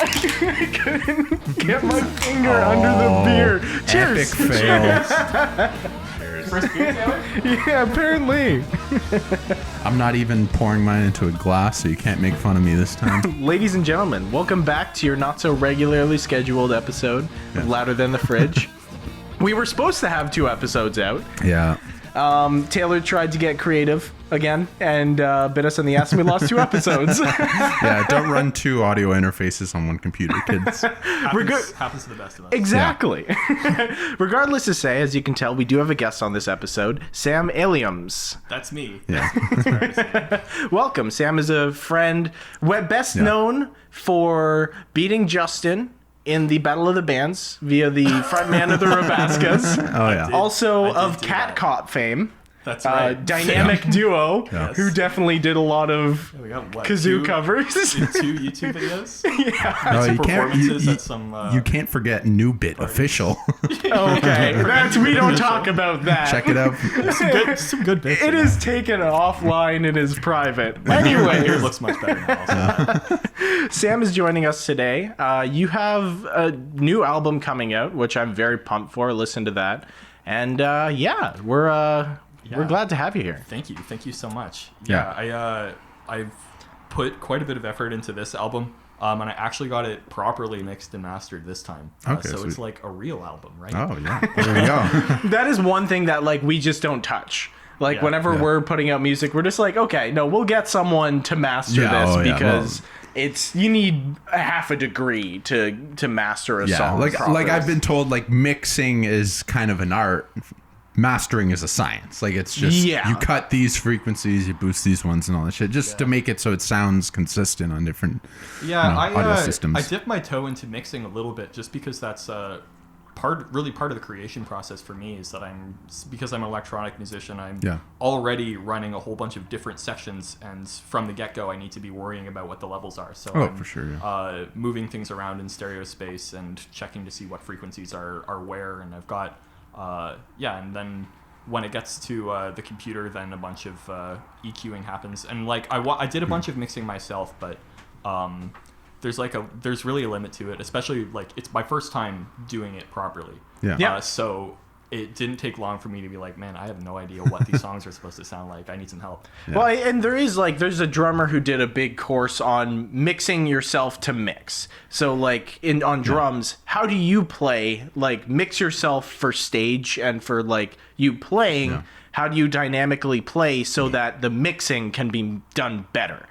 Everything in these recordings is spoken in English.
I couldn't get my finger under the beer. Cheers. Epic fail. First beer, Taylor? Yeah, apparently. I'm not even pouring mine into a glass, so you can't make fun of me this time. Ladies and gentlemen, welcome back to your not so regularly scheduled episode of Louder Than the Fridge. We were supposed to have 2 episodes out. Yeah. Taylor tried to get creative again and bit us in the ass, and we lost 2 episodes. Yeah, don't run 2 audio interfaces on one computer, kids. Happens to the best of us. Exactly. Yeah. Regardless to say, as you can tell, we do have a guest on this episode, Sam Aleums. That's me. Yeah. That's fair to say. Welcome. Sam is a friend, best known for beating Justin in the Battle of the Bands via the frontman of the Rabascas. Oh, yeah. Also I did of do Cat that. Cop fame. That's right. Dynamic duo Yes. who definitely did a lot of We got, what, kazoo 2 covers. 2 YouTube videos? No, Some you can't. performances at some... You can't forget New Bit Official. Okay, we don't talk about that. Check it out. some good bits. It in is taken offline. It is private. Anyway, It looks much better now. Also. Sam is joining us today. You have a new album coming out, which I'm very pumped for. Listen to that. And we're glad to have you here. Thank you so much. Yeah. I've put quite a bit of effort into this album, and I actually got it properly mixed and mastered this time. Okay, so sweet. it's like a real album, right? Oh, yeah. There we go. That is one thing that we just don't touch. Whenever we're putting out music, we're just like, okay, no, we'll get someone to master this because you need a half a degree to master a song. Like properly. I've been told, mixing is kind of an art. Mastering is a science. It's just you cut these frequencies, you boost these ones, and all that shit, just to make it so it sounds consistent on different audio systems. I dipped my toe into mixing a little bit just because that's part of the creation process for me is that because I'm an electronic musician, I'm already running a whole bunch of different sections, and from the get-go I need to be worrying about what the levels are. So I'm for sure. Moving things around in stereo space and checking to see what frequencies are where, and I've got and then when it gets to the computer, then a bunch of EQing happens, and I did a bunch of mixing myself, but there's really a limit to it, especially it's my first time doing it properly. So it didn't take long for me to be like, man, I have no idea what these songs are supposed to sound like. I need some help. Yeah. Well, and there's a drummer who did a big course on mixing yourself to mix. So on drums, how do you play, mix yourself for stage and for you playing, how do you dynamically play so that the mixing can be done better?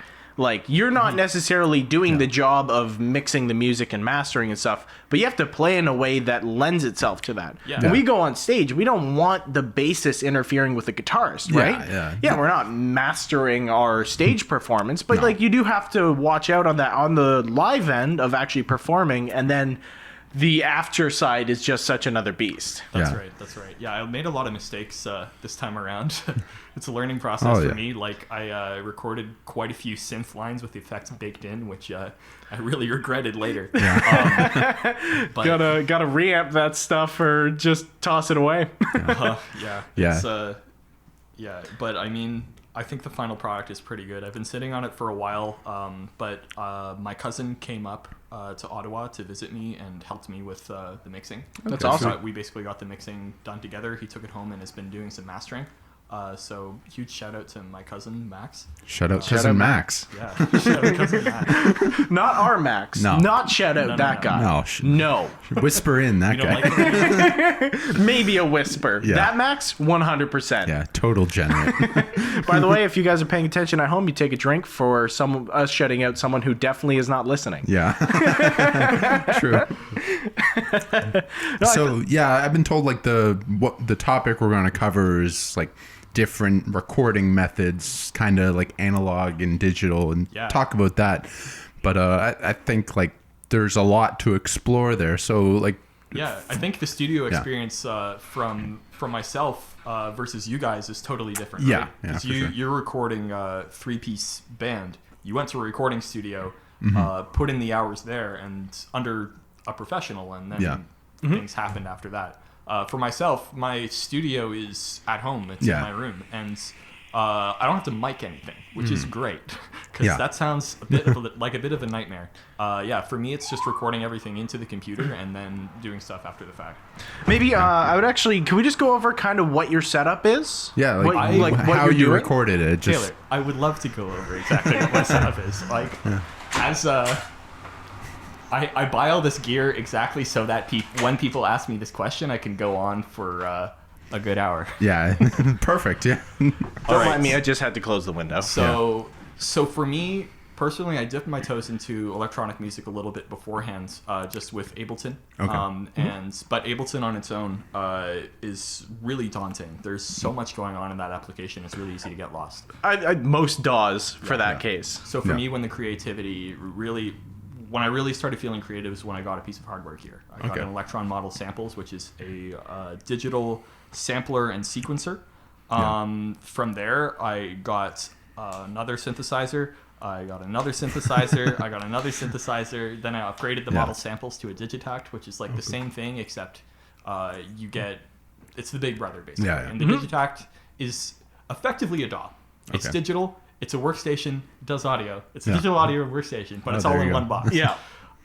You're not necessarily doing the job of mixing the music and mastering and stuff, but you have to play in a way that lends itself to that. When we go on stage, we don't want the bassist interfering with the guitarist, right? Yeah, we're not mastering our stage performance, but you do have to watch out on that on the live end of actually performing, and then the after side is just such another beast. That's right. Yeah, I made a lot of mistakes this time around. It's a learning process for me. I recorded quite a few synth lines with the effects baked in, which I really regretted later. But gotta reamp that stuff or just toss it away. But I mean, I think the final product is pretty good. I've been sitting on it for a while, but my cousin came up to Ottawa to visit me and helped me with the mixing. That's awesome. So we basically got the mixing done together. He took it home and has been doing some mastering. So huge shout out to my cousin Max. Shout out cousin Max. Yeah, shout out cousin Max. Not our Max. No. Not shout out that guy. No. Whisper in that guy. Like maybe a whisper. Yeah. That Max, 100%. Yeah, total generate. By the way, if you guys are paying attention at home, you take a drink for us shutting out someone who definitely is not listening. Yeah. True. I've been told the topic we're going to cover is different recording methods, kind of analog and digital, and talk about that. But I think there's a lot to explore there. So I think the studio experience from myself versus you guys is totally different. Yeah, right? yeah, Because you're recording a 3-piece band. You went to a recording studio, put in the hours there, and under a professional, and then things happened after that. For myself, my studio is at home. It's in my room, and I don't have to mic anything, which is great, because that sounds a bit of like a bit of a nightmare. For me, it's just recording everything into the computer and then doing stuff after the fact. Maybe I would actually. Can we just go over kind of what your setup is? Yeah, what how you recorded it. Taylor, I would love to go over exactly what my setup is. Like, as I buy all this gear exactly so that when people ask me this question, I can go on for a good hour. Yeah, perfect. Yeah. Don't mind me. I just had to close the window. So for me personally, I dipped my toes into electronic music a little bit beforehand, just with Ableton. Okay. But Ableton on its own is really daunting. There's so much going on in that application. It's really easy to get lost. Most DAWs for that case. So for me, when the creativity really. When I really started feeling creative is when I got a piece of hardware gear. I got an Electron Model Samples, which is a digital sampler and sequencer. From there, I got another synthesizer. I got another synthesizer. I got another synthesizer. Then I upgraded the Model Samples to a Digitact, which is like the same thing, except you get... It's the big brother, basically. And the Digitact is effectively a DAW. It's digital. It's a workstation, it does audio. It's a digital audio workstation, but it's all in one box.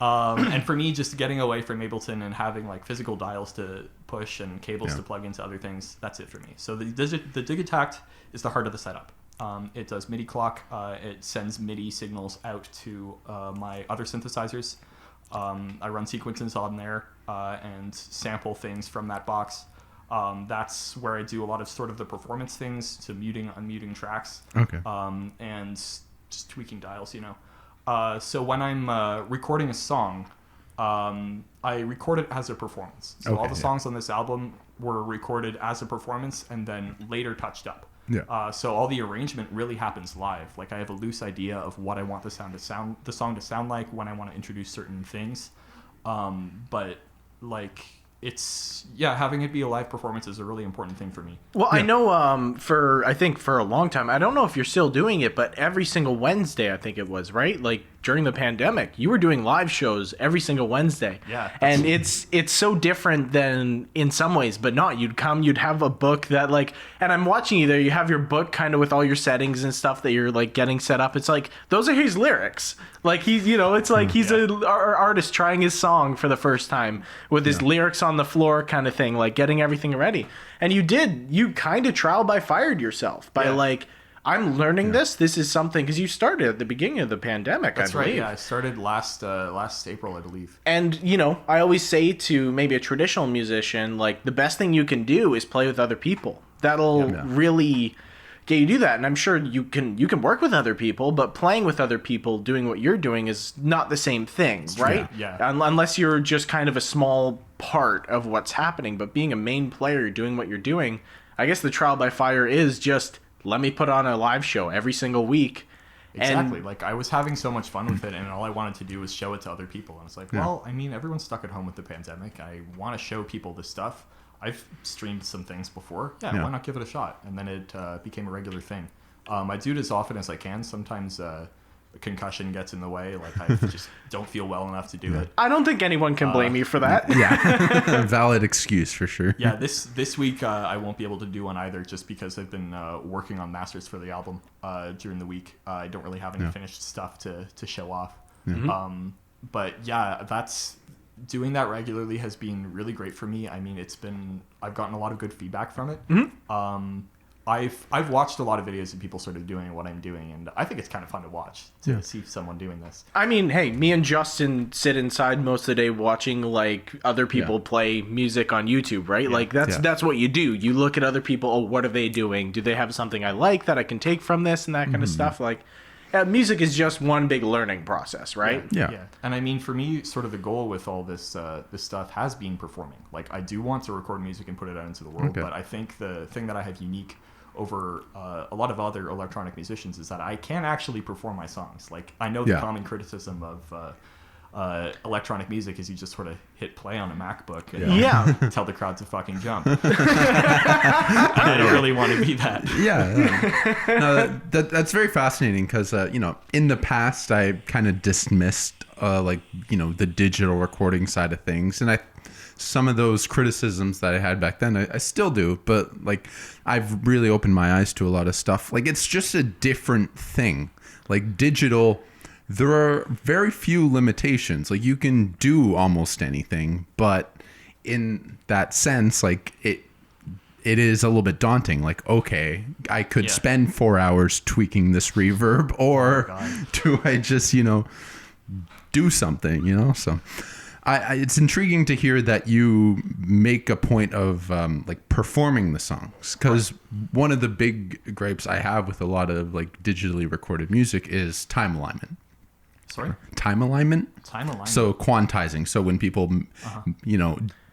And for me, just getting away from Ableton and having like physical dials to push and cables to plug into other things, that's it for me. So the Digitact is the heart of the setup. It does MIDI clock. It sends MIDI signals out to my other synthesizers. I run sequences on there and sample things from that box. That's where I do a lot of sort of the performance things to muting, unmuting tracks. And just tweaking dials, So when I'm recording a song, I record it as a performance. So all the songs on this album were recorded as a performance and then later touched up. So all the arrangement really happens live. Like I have a loose idea of what I want the song to sound like when I want to introduce certain things. But like... having it be a live performance is a really important thing for me. Well, I know I think for a long time, I don't know if you're still doing it, but every single Wednesday, I think it was, right? Like during the pandemic, you were doing live shows every single Wednesday. And it's so different than in some ways, but not. You'd have a book that like, and I'm watching you there, you have your book kind of with all your settings and stuff that you're like getting set up. It's like, those are his lyrics. Like he's, it's like he's an artist trying his song for the first time with his lyrics on the floor kind of thing, like getting everything ready. And you kind of trial by fired yourself by like, I'm learning this. This is something, because you started at the beginning of the pandemic, That's I believe. Right, yeah. I started last April, I believe. And, I always say to maybe a traditional musician, like, the best thing you can do is play with other people. That'll really get you do that. And I'm sure you can work with other people, but playing with other people, doing what you're doing is not the same thing, right? Yeah. Unless you're just kind of a small part of what's happening. But being a main player, doing what you're doing, I guess the trial by fire is just... let me put on a live show every single week. Exactly. Like I was having so much fun with it, and all I wanted to do was show it to other people. And it's like, well, I mean, everyone's stuck at home with the pandemic. I want to show people this stuff. I've streamed some things before. Why not give it a shot? And then it became a regular thing. I do it as often as I can. Sometimes a concussion gets in the way. Like I just don't feel well enough to do it. I don't think anyone can blame you for that. Valid excuse for sure. This week I won't be able to do one either, just because I've been working on masters for the album during the week. I don't really have any finished stuff to show off. But that's doing that regularly has been really great for me. I mean, I've gotten a lot of good feedback from it. I've watched a lot of videos of people sort of doing what I'm doing, and I think it's kind of fun to watch to see someone doing this. I mean, hey, me and Justin sit inside most of the day watching like other people play music on YouTube, right? Like that's what you do. You look at other people. Oh, what are they doing? Do they have something I like that I can take from this and that kind of stuff? Like, music is just one big learning process, right? Yeah. And I mean, for me, sort of the goal with all this this stuff has been performing. Like, I do want to record music and put it out into the world, but I think the thing that I have unique over a lot of other electronic musicians is that I can actually perform my songs. Like, I know the common criticism of electronic music is you just sort of hit play on a MacBook and tell the crowd to fucking jump. And I don't really want to be that. No, that's very fascinating because, in the past I kind of dismissed, the digital recording side of things. And I some of those criticisms that I had back then, I still do, but like I've really opened my eyes to a lot of stuff. Like it's just a different thing. Like digital, there are very few limitations. Like you can do almost anything, but in that sense, like it is a little bit daunting. Like, okay, I could spend 4 hours tweaking this reverb, or do I just, do something, So it's intriguing to hear that you make a point of like performing the songs, because one of the big gripes I have with a lot of like digitally recorded music is time alignment. Sorry? Time alignment? Time alignment. So quantizing. So when people,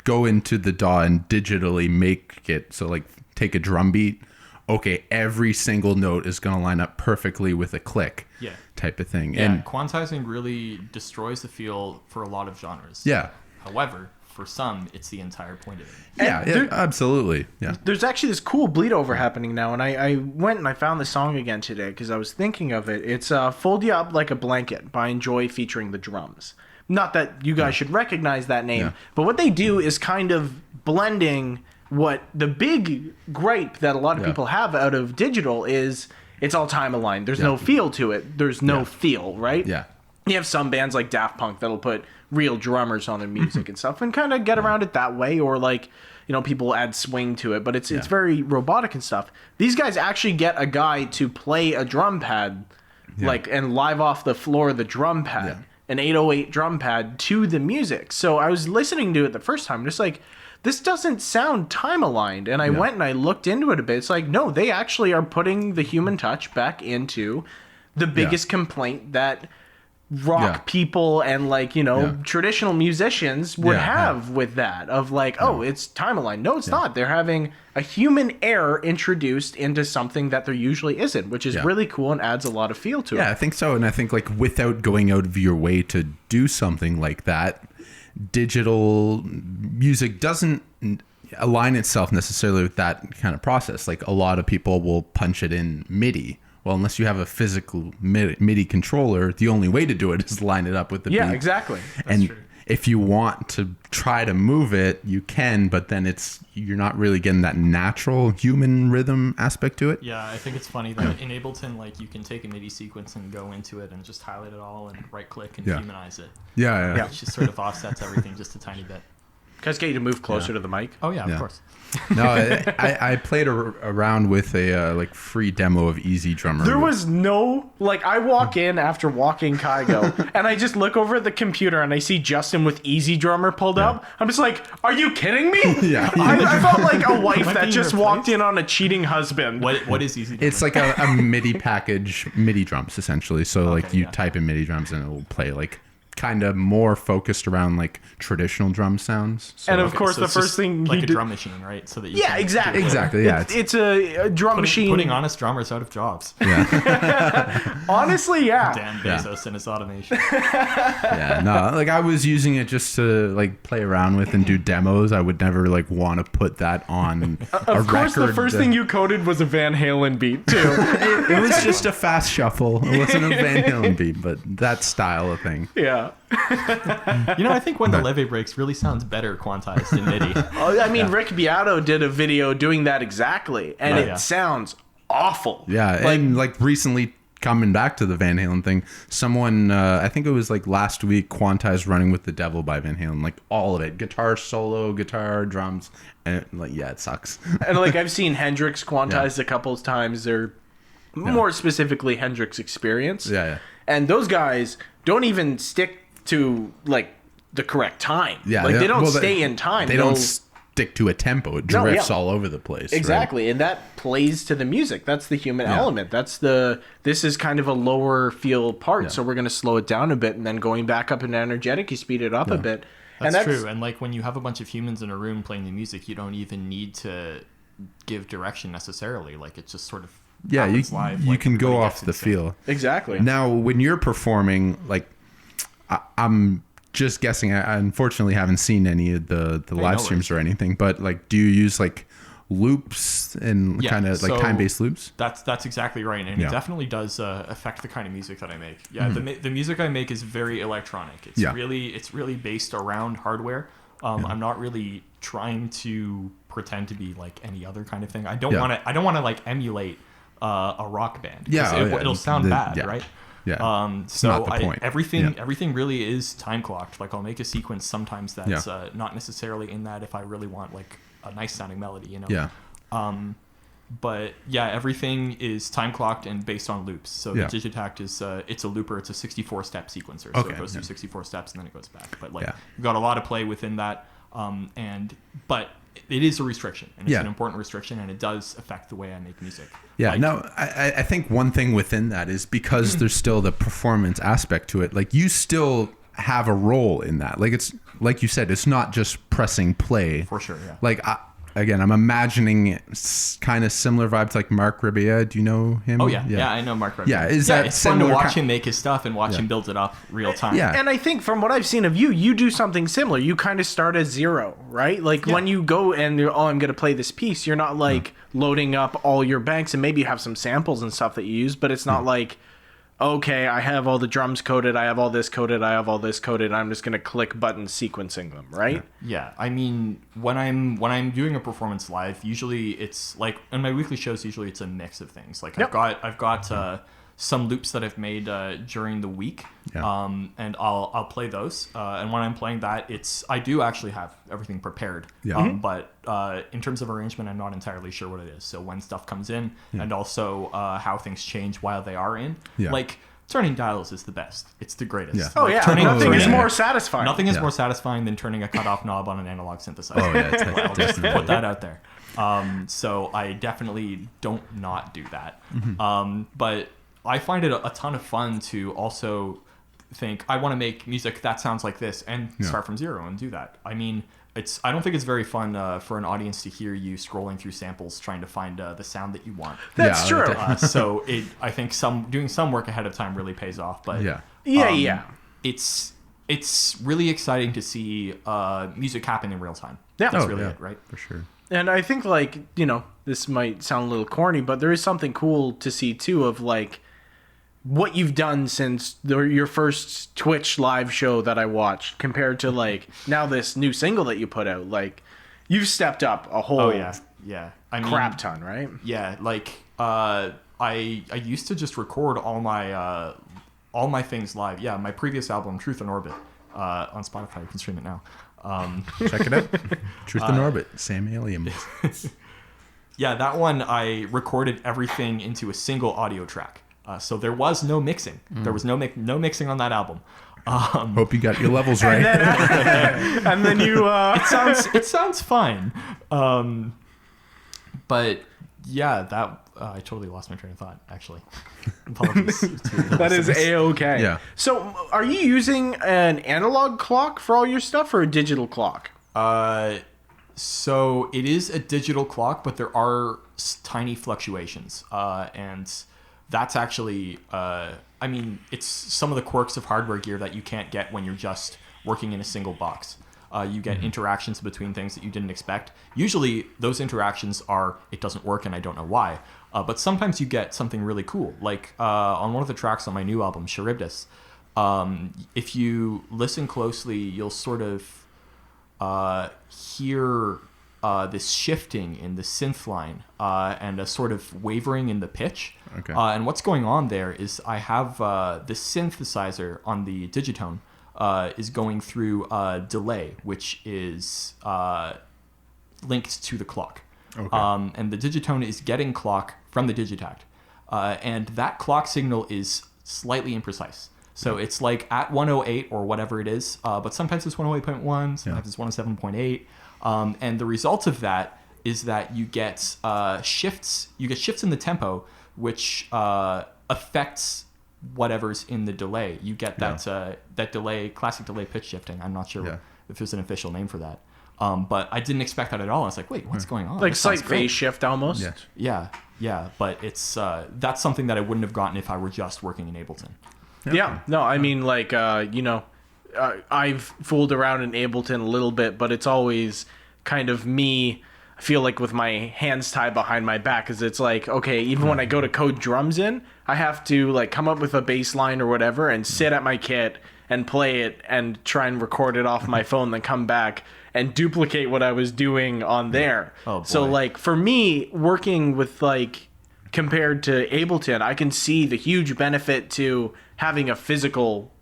go into the DAW and digitally make it, so like take a drum beat, okay, every single note is going to line up perfectly with a click type of thing. Yeah, and quantizing really destroys the feel for a lot of genres. Yeah. However, for some, it's the entire point of it. Yeah, absolutely. Yeah. There's actually this cool bleed over happening now, and I went and I found the song again today because I was thinking of it. It's Fold You Up Like a Blanket by Enjoy featuring the drums. Not that you guys should recognize that name, but what they do is kind of blending what the big gripe that a lot of people have out of digital is it's all time aligned. There's no feel to it. There's no feel, right? Yeah. You have some bands like Daft Punk that'll put real drummers on their music and stuff and kind of get around it that way, or like, people add swing to it, but it's very robotic and stuff. These guys actually get a guy to play a drum pad and live off the floor of the drum pad. An 808 drum pad to the music. So I was listening to it the first time, just like, this doesn't sound time aligned. And I went and I looked into it a bit. It's like, no, they actually are putting the human touch back into the biggest complaint that rock people and like, traditional musicians would have with that of like, oh, it's time aligned. No, it's not. They're having a human error introduced into something that there usually isn't, which is really cool and adds a lot of feel to it. Yeah, I think so. And I think like without going out of your way to do something like that, digital music doesn't align itself necessarily with that kind of process. Like a lot of people will punch it in MIDI. Well, unless you have a physical MIDI controller, the only way to do it is line it up with the beat. Yeah, exactly. That's true. If you want to try to move it, you can, but then you're not really getting that natural human rhythm aspect to it. Yeah, I think it's funny that in Ableton, like you can take a MIDI sequence and go into it and just highlight it all and right click and humanize it. Yeah. It just sort of offsets everything just a tiny bit. Can I just get you to move closer to the mic? Oh yeah, of course. No, I played around with a like free demo of Easy Drummer. There was no, like, I walk in after walking Kygo and I just look over at the computer and I see Justin with Easy Drummer pulled up. I'm just like, are you kidding me? Yeah. I felt like a wife that just walked in on a cheating husband. What is Easy Drummer? It's like a MIDI package, MIDI drums essentially. So like you type in MIDI drums and it will play like kind of more focused around like traditional drum sounds. So, and of course, the first thing like a drum machine, right? So that you can exactly. Yeah, it's a drum machine putting honest drummers out of jobs. Yeah. Honestly, yeah. Dan Bezos and his automation. Yeah, no, like I was using it just to like play around with and do demos. I would never like want to put that on a Of course, record. the first thing you coded was a Van Halen beat too. It was just a fast shuffle. It wasn't a Van Halen beat, but that style of thing. Yeah. I think When the Levee Breaks really sounds better quantized in MIDI. I mean, Rick Beato did a video doing that exactly, and it sounds awful. Yeah, and like recently coming back to the Van Halen thing, someone, I think it was like last week, quantized Running with the Devil by Van Halen, like all of it, guitar solo, guitar, drums, and like, it sucks. And like I've seen Hendrix quantized a couple of times, or more specifically Hendrix Experience. Yeah. And those guys don't even stick to like the correct time. Yeah, like they don't stay in time. They don't stick to a tempo. It drifts all over the place. Exactly, right? and that plays to the music. That's the human element. That's this is kind of a lower feel part, so we're going to slow it down a bit, and then going back up into energetic, you speed it up a bit. That's true. And like when you have a bunch of humans in a room playing the music, you don't even need to give direction necessarily. Like it's just sort of you can go off the feel. Exactly. Now, when you're performing, like I'm just guessing. I unfortunately haven't seen any of the live streams or anything. But like, do you use like loops and kind of like time-based loops? That's exactly right, and it definitely does affect the kind of music that I make. The music I make is very electronic. It's really based around hardware. I'm not really trying to pretend to be like any other kind of thing. I don't want to like emulate a rock band. It'll sound bad, right? Yeah. So everything really is time clocked. Like I'll make a sequence sometimes that's not necessarily in that if I really want like a nice sounding melody, you know. Yeah. But yeah, everything is time clocked and based on loops. So the Digitact is it's a looper. It's a 64 step sequencer. So it goes through 64 steps and then it goes back. But like you've got a lot of play within that. But it is a restriction, and it's an important restriction, and it does affect the way I make music. Yeah, I think one thing within that is because there's still the performance aspect to it, like you still have a role in that. Like it's, like you said, it's not just pressing play. For sure, yeah. Like, again, I'm imagining kind of similar vibes like Mark Ribiera. Do you know him? Oh, yeah, I know Mark Ribiera. Yeah, it's fun to watch him make his stuff and watch him build it up real time. Yeah. And I think from what I've seen of you, you do something similar. You kind of start at zero, right? Like when you go and you're, I'm going to play this piece, you're not like loading up all your banks, and maybe you have some samples and stuff that you use, but it's not like, okay, I have all the drums coded, I have all this coded, I have all this coded, I'm just going to click buttons sequencing them, right? Yeah. I mean, when I'm doing a performance live, usually it's like on my weekly shows, usually it's a mix of things. Like I've got some loops that I've made during the week, and I'll play those. And when I'm playing that, I do actually have everything prepared. Yeah. But in terms of arrangement, I'm not entirely sure what it is. So when stuff comes in, and also how things change while they are in, like turning dials is the best. It's the greatest. Yeah. Oh yeah, nothing is more satisfying. Nothing is more satisfying than turning a cutoff knob on an analog synthesizer. Oh yeah, I'll just put that out there. So I definitely don't not do that. But I find it a ton of fun to also think I want to make music that sounds like this and start from zero and do that. I mean, I don't think it's very fun for an audience to hear you scrolling through samples trying to find the sound that you want. That's true. So I think doing some work ahead of time really pays off. But it's really exciting to see music happen in real time. Yeah, that's really it, right? For sure. And I think like, you know, this might sound a little corny, but there is something cool to see too of like what you've done since your first Twitch live show that I watched compared to like now this new single that you put out. Like you've stepped up a whole I mean, crap ton, right? Yeah, like I used to just record all my things live. Yeah, my previous album Truth in Orbit on Spotify, you can stream it now. Check it out. Truth in Orbit, Sam Aleums. Yeah, that one I recorded everything into a single audio track. So there was no mixing. There was no mixing on that album. Hope you got your levels right. And then you. It sounds fine. But yeah, that I totally lost my train of thought. Actually, apologies. That is a-okay. Yeah. So, are you using an analog clock for all your stuff or a digital clock? So it is a digital clock, but there are tiny fluctuations, and that's actually, I mean, it's some of the quirks of hardware gear that you can't get when you're just working in a single box. You get interactions between things that you didn't expect. Usually those interactions are, it doesn't work and I don't know why. But sometimes you get something really cool. Like on one of the tracks on my new album, Charybdis, if you listen closely, you'll sort of hear this shifting in the synth line and a sort of wavering in the pitch. Okay. And what's going on there is I have the synthesizer on the Digitone is going through delay, which is linked to the clock. Okay. And the Digitone is getting clock from the Digitact. And that clock signal is slightly imprecise. So it's like at 108 or whatever it is, but sometimes it's 108.1, sometimes it's 107.8. And the result of that is that you get shifts. You get shifts in the tempo, which affects whatever's in the delay. You get that delay, classic delay pitch shifting. I'm not sure if there's an official name for that. But I didn't expect that at all. I was like, wait, what's going on? Like slight phase shift almost. Yes. Yeah. But it's that's something that I wouldn't have gotten if I were just working in Ableton. Yeah. No, I mean, like, you know, I've fooled around in Ableton a little bit, but it's always kind of me, I feel like, with my hands tied behind my back, because it's like, okay, even when I go to code drums in, I have to, like, come up with a bass line or whatever and sit at my kit and play it and try and record it off my phone, then come back and duplicate what I was doing on there. Oh, boy. So like for me, working with like compared to Ableton, I can see the huge benefit to having a physical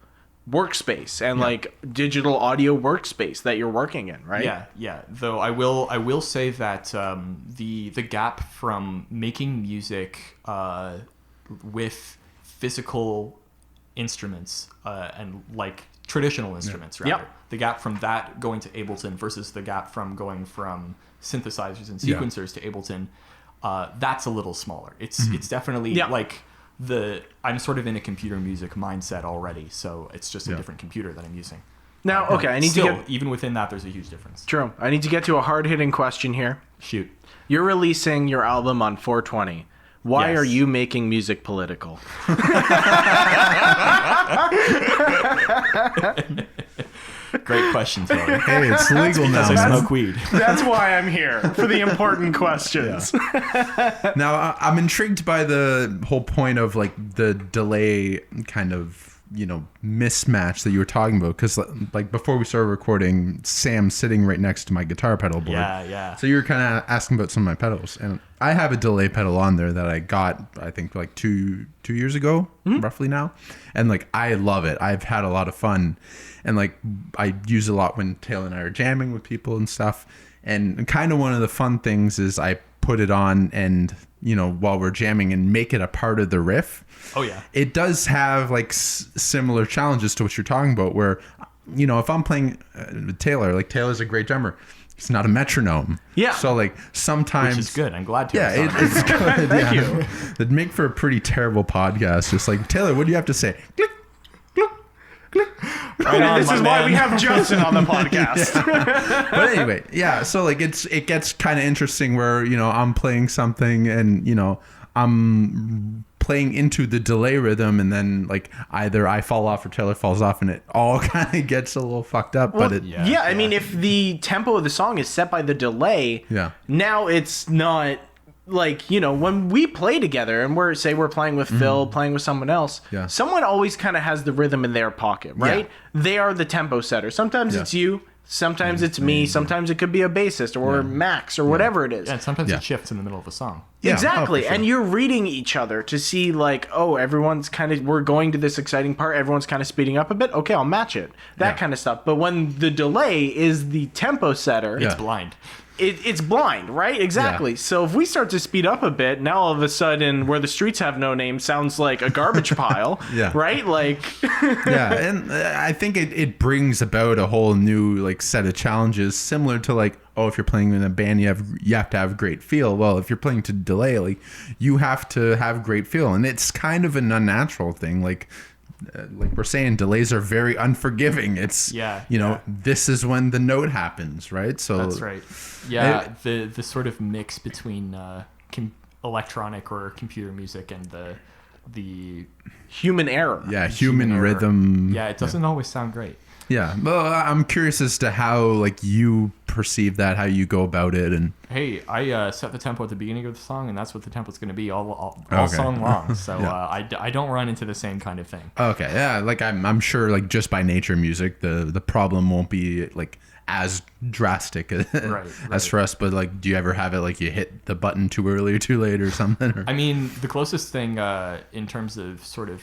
workspace and like digital audio workspace that you're working in, right? Yeah. Though I will say that the gap from making music with physical instruments and like traditional instruments, rather. Yep. The gap from that going to Ableton versus the gap from going from synthesizers and sequencers to Ableton, that's a little smaller. It's definitely like I'm sort of in a computer music mindset already, so it's just a different computer that I'm using. Now, okay, I need still, to get... even within that, there's a huge difference. True. I need to get to a hard-hitting question here. Shoot. You're releasing your album on 420. Why Yes. are you making music political? Great question, Tony. Hey, it's legal now. Because I man. smoke weed. That's why I'm here, for the important questions. Now, I'm intrigued by the whole point of like the delay kind of, mismatch that you were talking about. Because like before we started recording, Sam's sitting right next to my guitar pedal board. Yeah. So you were kind of asking about some of my pedals. And I have a delay pedal on there that I got, I think like two years ago, roughly now. And like, I love it. I've had a lot of fun. And like, I use it a lot when Taylor and I are jamming with people and stuff. And kind of one of the fun things is I put it on and, while we're jamming and make it a part of the riff. Oh, yeah. It does have like similar challenges to what you're talking about where, if I'm playing with Taylor, like Taylor's a great drummer. It's not a metronome. Yeah. So like sometimes... Which is good. I'm glad to. Yeah, it's good. Thank you. It'd make for a pretty terrible podcast. Just like, Taylor, what do you have to say? Click, click, click. Right on, This my is why man. we have Justin on the podcast. But anyway, yeah. So like it gets kind of interesting where, I'm playing something and, I'm playing into the delay rhythm and then like either I fall off or Taylor falls off and it all kind of gets a little fucked up. Well, but I mean, if the tempo of the song is set by the delay, now it's not like, when we play together and we're playing with Phil, playing with someone else, someone always kind of has the rhythm in their pocket, right? They are the tempo setter. Sometimes it's you. Sometimes it's me. Sometimes it could be a bassist or Max or whatever it is. Yeah, and sometimes it shifts in the middle of a song. Yeah, exactly. for sure. And you're reading each other to see like, oh, everyone's we're going to this exciting part. Everyone's kind of speeding up a bit. Okay, I'll match it. That kind of stuff. But when the delay is the tempo setter, It's blind. it's blind, right? Exactly. Yeah. So if we start to speed up a bit, now all of a sudden Where the Streets Have No Name sounds like a garbage pile, right? Like, and I think it brings about a whole new like set of challenges similar to like, oh, if you're playing in a band, you have to have great feel. Well, if you're playing to delay, like you have to have great feel, and it's kind of an unnatural thing. Like we're saying, delays are very unforgiving. It's this is when the note happens, right? So that's right. Yeah, the sort of mix between electronic or computer music and the human error. Yeah, human rhythm. Yeah, it doesn't always sound great. Yeah, well, I'm curious as to how like you perceive that, how you go about it, and hey, I set the tempo at the beginning of the song, and that's what the tempo's going to be all song long. So I don't run into the same kind of thing. Okay, yeah, like I'm sure like just by nature, music the problem won't be like as drastic as for us. But like, do you ever have it like you hit the button too early or too late or something? Or? I mean, the closest thing in terms of sort of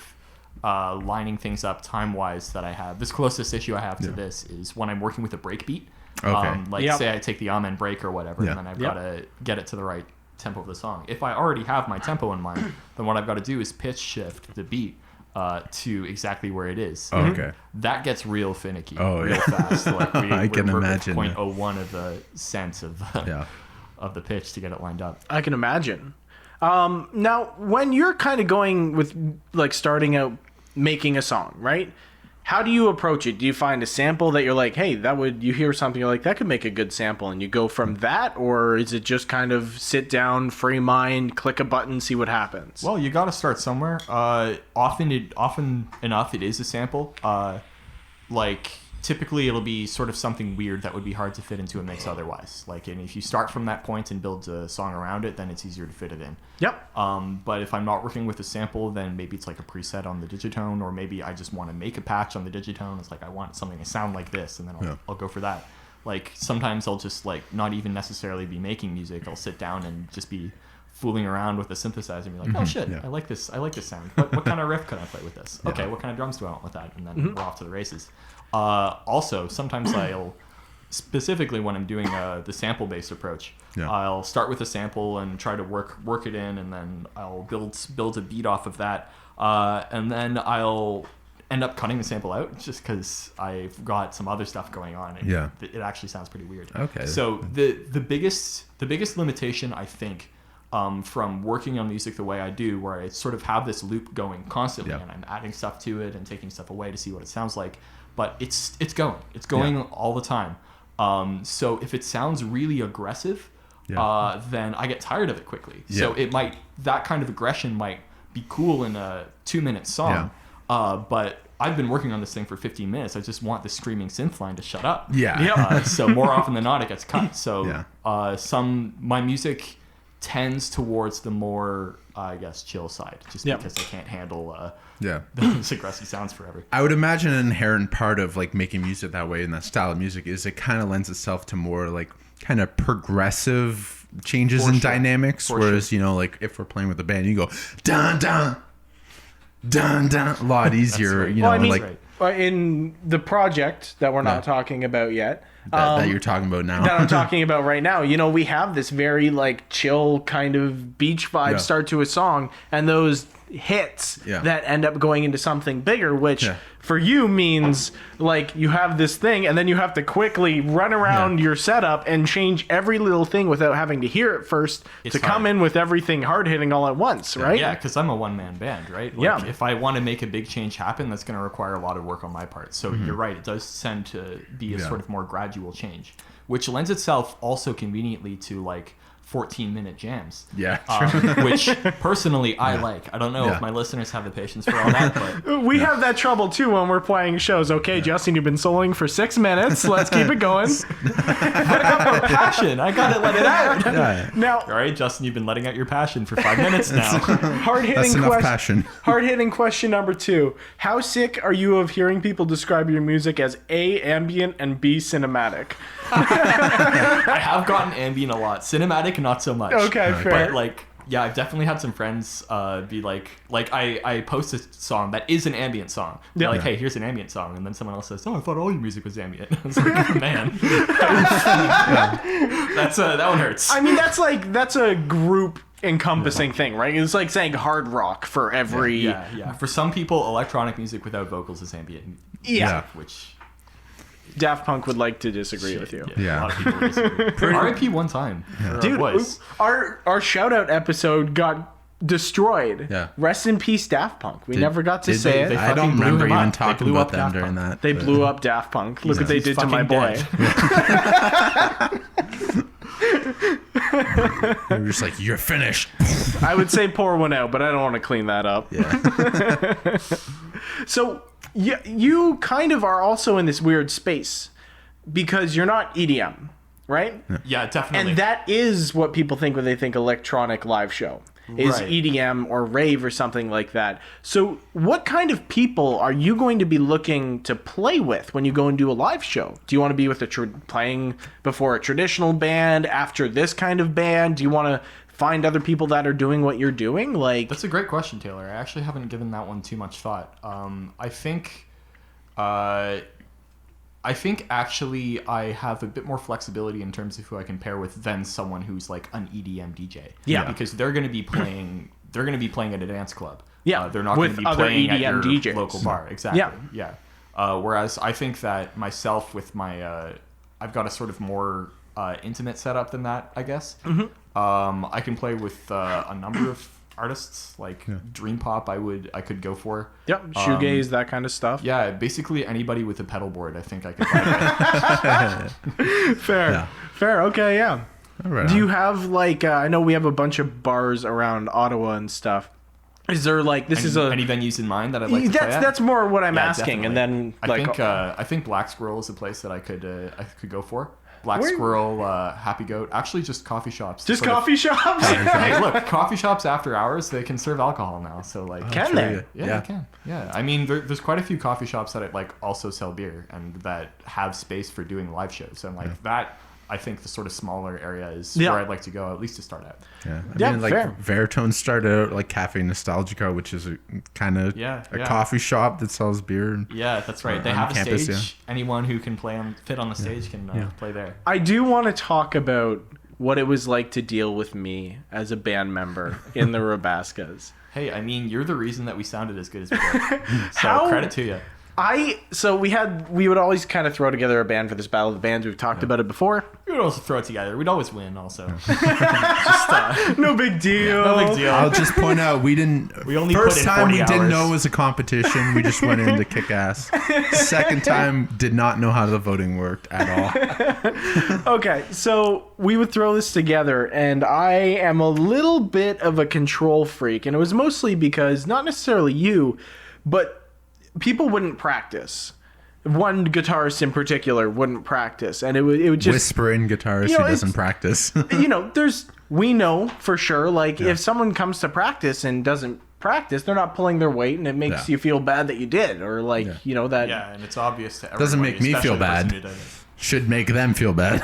lining things up time-wise that I have, this closest issue I have to this is when I'm working with a breakbeat. Okay. Say I take the amen break or whatever, and then I've got to get it to the right tempo of the song. If I already have my tempo in mind, then what I've got to do is pitch shift the beat to exactly where it is. Okay. That gets real finicky, real fast. Like I can imagine. 0.01 of the cents of the pitch to get it lined up. I can imagine. Now, when you're kind of going with like starting out making a song, right? How do you approach it? Do you find a sample that you're like, hey, you hear something, you're like, that could make a good sample, and you go from that? Or is it just kind of sit down, free mind, click a button, see what happens? Well, you got to start somewhere. Often enough, it is a sample. Like, typically it'll be sort of something weird that would be hard to fit into a mix otherwise. Like, and if you start from that point and build a song around it, then it's easier to fit it in. Yep. But if I'm not working with a sample, then maybe it's like a preset on the digitone, or maybe I just want to make a patch on the digitone. It's like I want something to sound like this, and then I'll go for that. Like sometimes I'll just like not even necessarily be making music. I'll sit down and just be fooling around with the synthesizer and be like, oh shit, I like this sound. What kind of riff could I play with this? Okay, what kind of drums do I want with that? And then we're off to the races. Also, sometimes I'll, specifically when I'm doing the sample-based approach, I'll start with a sample and try to work it in, and then I'll build a beat off of that, and then I'll end up cutting the sample out just because I've got some other stuff going on. And it actually sounds pretty weird. Okay. So the biggest limitation, I think, from working on music the way I do, where I sort of have this loop going constantly, and I'm adding stuff to it and taking stuff away to see what it sounds like, but it's going all the time. So if it sounds really aggressive, then I get tired of it quickly. So that kind of aggression might be cool in a 2-minute song. But I've been working on this thing for 15 minutes. I just want the screaming synth line to shut up. So more often than not, it gets cut. So my music tends towards the more, I guess, chill side, just because I can't handle those aggressive sounds forever. I would imagine an inherent part of like making music that way in that style of music is it kind of lends itself to more like kind of progressive changes in dynamics. Whereas, you know, like if we're playing with a band, you go dun dun dun dun, a lot easier. You know, well, I mean, in the project that we're not talking about yet, that you're talking about now, that I'm talking about right now, you know, we have this very like chill kind of beach vibe start to a song, and those hits that end up going into something bigger, which for you means like you have this thing and then you have to quickly run around your setup and change every little thing without having to hear it first to come in with everything hard hitting all at once, right? Yeah, because I'm a one-man band, right? Like, if I want to make a big change happen, that's going to require a lot of work on my part. So you're right, it does tend to be a sort of more gradual change, which lends itself also conveniently to like 14-minute jams. Which personally I like. I don't know if my listeners have the patience for all that, but we have that trouble too when we're playing shows. Okay, Justin, you've been soloing for 6 minutes. Let's keep it going. I got more passion. I gotta let it out. Now, all right, Justin, you've been letting out your passion for 5 minutes now. Hard-hitting question number 2. How sick are you of hearing people describe your music as A, ambient, and B, cinematic? I have gotten ambient a lot. Cinematic, not so much. Okay, fair. But like, yeah, I've definitely had some friends be like I post a song that is an ambient song. They're like, hey, here's an ambient song, and then someone else says, oh, I thought all your music was ambient. I was like, man, that one hurts. I mean, that's a group encompassing thing, right? It's like saying hard rock for every. Yeah. For some people, electronic music without vocals is ambient. Yeah. Which Daft Punk would like to disagree with you. A lot of people disagree. RIP one time. Dude, our shout out episode got destroyed. Rest in peace, Daft Punk. We never got to say it. I don't remember even talking about them during that. They blew up Daft Punk. Look what they did to my boy. They were just like, you're finished. I would say pour one out, but I don't want to clean that up. So you kind of are also in this weird space because you're not EDM, right? Yeah, definitely. And that is what people think when they think electronic live show. Is EDM or rave or something like that. So what kind of people are you going to be looking to play with when you go and do a live show? Do you want to be with playing before a traditional band, after this kind of band? Do you want to find other people that are doing what you're doing? Like, that's a great question, Taylor. I actually haven't given that one too much thought. I think actually I have a bit more flexibility in terms of who I can pair with than someone who's like an EDM DJ. Yeah, because they're going to be playing. They're going to be playing at a dance club. Yeah, they're not going to be playing EDM at your DJs. Local bar. Exactly. Yeah. Whereas I think that myself with my, I've got a sort of more intimate setup than that, I guess. I can play with a number of artists like dream pop. I could go for. Yep, shoegaze, that kind of stuff. Yeah, basically anybody with a pedal board, I think I could play. Fair. Okay, yeah. Right. Do you have like I know we have a bunch of bars around Ottawa and stuff. Is there like any venues in mind that I'd like to play at? That's more what I'm asking. Definitely. And then I think Black Squirrel is a place that I could go for. Black Squirrel, Happy Goat. Actually, just coffee shops. Just coffee shops? Hey, look, coffee shops after hours, they can serve alcohol now. So like, can they? Yeah, they can. Yeah, I mean, there's quite a few coffee shops that like also sell beer and that have space for doing live shows, and like that. I think the sort of smaller area is where I'd like to go, at least to start out. Yeah, I mean, like fair. Veritone started out like Cafe Nostalgica, which is a kind of a coffee shop that sells beer. Yeah, that's right. They have a campus, stage. Yeah. Anyone who can fit on the stage can play there. I do want to talk about what it was like to deal with me as a band member in the Rabascas. Hey, I mean, you're the reason that we sounded as good as we did. So credit to you. We would always kind of throw together a band for this Battle of the Bands. We've talked about it before. We would also throw it together. We'd always win also. No big deal. No big deal. I'll just point out we only first time we didn't know it was a competition. We just went in to kick ass. Second time did not know how the voting worked at all. Okay, so we would throw this together, and I am a little bit of a control freak, and it was mostly because not necessarily you, but people wouldn't practice. One guitarist in particular wouldn't practice, and it would just whispering guitarist who doesn't practice. We know for sure. Like if someone comes to practice and doesn't practice, they're not pulling their weight, and it makes you feel bad that you did, or like that. Yeah, and it's obvious to everyone. Doesn't make me feel bad. Should make them feel bad.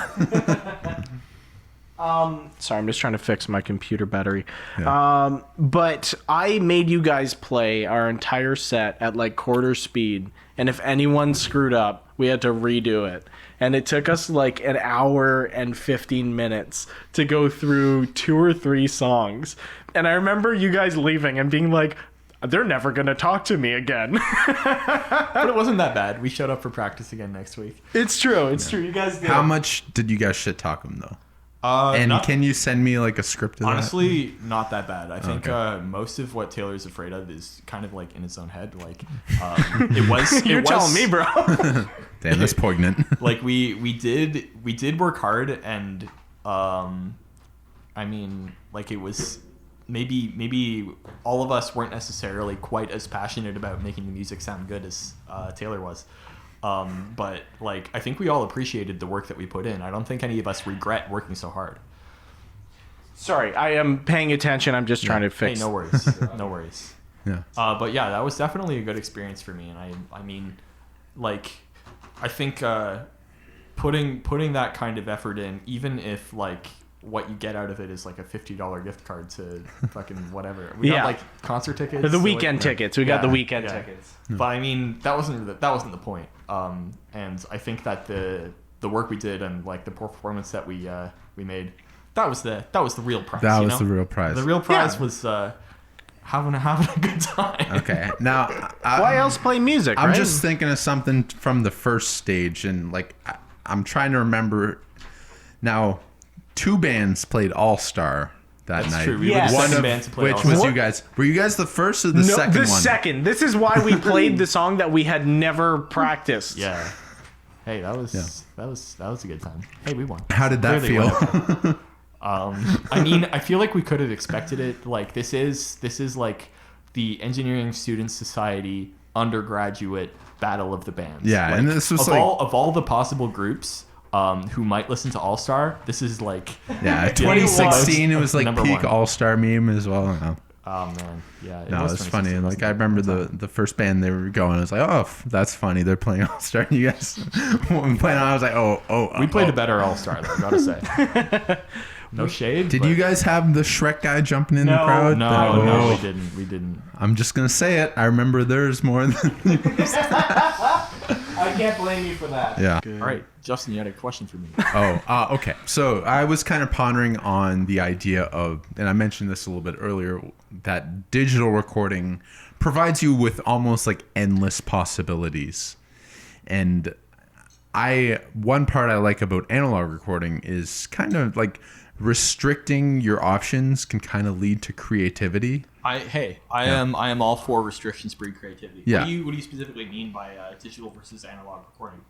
Sorry, I'm just trying to fix my computer battery. Yeah. But I made you guys play our entire set at like quarter speed, and if anyone screwed up, we had to redo it. And it took us like an hour and 15 minutes to go through 2 or 3 songs. And I remember you guys leaving and being like, they're never going to talk to me again. But it wasn't that bad. We showed up for practice again next week. It's true. It's true. You guys did. How much did you guys shit talk them though? Can you send me like a script of honestly, not that bad. I think most of what Taylor's afraid of is kind of like in his own head. Like You're telling me, bro. Damn, that's poignant. Like we did work hard, and I mean, like it was maybe all of us weren't necessarily quite as passionate about making the music sound good as Taylor was. But like I think we all appreciated the work that we put in. I don't think any of us regret working so hard. Sorry, I am paying attention. I'm just trying to fix. Hey, no worries. No worries. Yeah. But yeah, that was definitely a good experience for me, and I mean, like, I think putting that kind of effort in, even if like what you get out of it is like a $50 gift card to fucking whatever. We got like concert tickets. The weekend tickets. We got the weekend tickets. But I mean, that wasn't the point. And I think that the work we did and like the performance that we made, that was the real prize. That was the real prize. The real prize was having a good time. Okay. Now, why else play music? I'm just thinking of something from the first stage, and like I'm trying to remember now. 2 bands played All Star that night. True. We were the second band to play which was you guys. Were you guys the first or the second one? The second. This is why we played the song that we had never practiced. Yeah. Hey, that was a good time. Hey, we won. How did that feel? I mean, I feel like we could have expected it. Like this is like the Engineering Students Society undergraduate battle of the bands. Yeah, like, and this was of all the possible groups who might listen to All Star, this is like 2016. It was like peak All Star meme as well. No. Oh man, yeah. It was funny. Like I remember the first band they were going. I was like, oh, that's funny. They're playing All Star. You guys playing on. I was like, we played a better All Star though. Gotta say. No shade. Did you guys have the Shrek guy jumping in the crowd? No, we didn't. I'm just gonna say it. I remember theirs more than. I can't blame you for that. Yeah. Good. All right, Justin, you had a question for me. Okay. So I was kind of pondering on the idea of, and I mentioned this a little bit earlier, that digital recording provides you with almost like endless possibilities. And one part I like about analog recording is kind of like restricting your options can kind of lead to creativity. I am all for restrictions breed creativity. Yeah. What do you specifically mean by digital versus analog recording?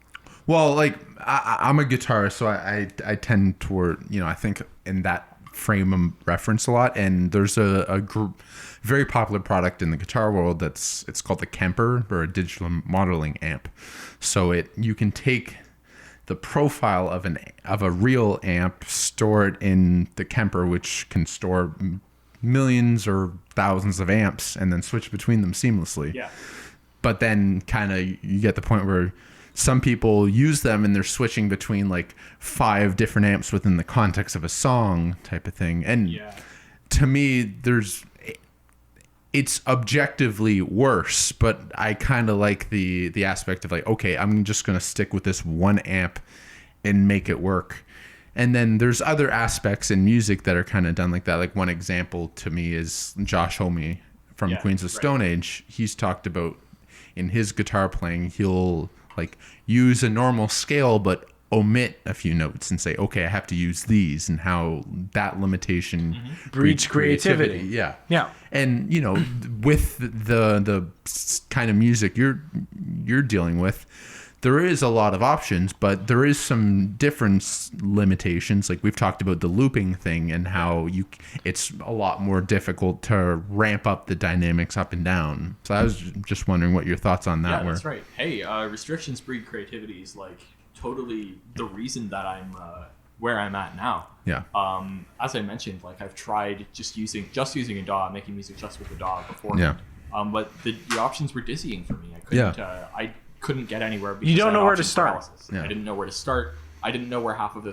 Well, like I'm a guitarist, so I tend toward, I think in that frame of reference a lot. And there's a very popular product in the guitar world it's called the Kemper, or a digital modeling amp. So you can take the profile of a real amp, store it in the Kemper, which can store millions or thousands of amps, and then switch between them seamlessly. Yeah. But then kind of you get the point where some people use them and they're switching between like 5 different amps within the context of a song type of thing. And to me, it's objectively worse, but I kind of like the aspect of like, okay, I'm just going to stick with this one amp and make it work. And then there's other aspects in music that are kind of done like that. Like one example to me is Josh Homme from Queens of Stone Age. He's talked about in his guitar playing, he'll like use a normal scale, but omit a few notes and say, okay, I have to use these, and how that limitation breeds creativity. Yeah. And you know, with the kind of music you're dealing with, there is a lot of options, but there is some different limitations. Like we've talked about the looping thing and how it's a lot more difficult to ramp up the dynamics up and down. So I was just wondering what your thoughts on that were. Yeah, that's right. Hey, restrictions breed creativity is like totally the reason that I'm where I'm at now. Yeah. As I mentioned, like I've tried just using a DAW, making music just with a DAW before. Yeah. But the options were dizzying for me. I couldn't get anywhere because you don't know where to option start. paralysis. I didn't know where to start. I didn't know what half of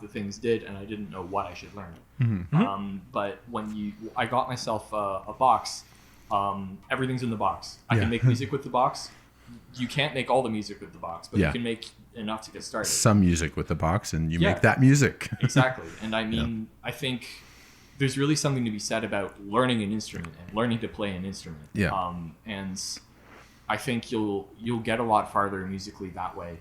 the things did, and I didn't know what I should learn. But when I got myself a box. Everything's in the box. I can make music with the box. You can't make all the music with the box, but you can make enough to get started. Some music with the box, and you make that music. Exactly. And I mean, I think there's really something to be said about learning an instrument and learning to play an instrument. And I think you'll get a lot farther musically that way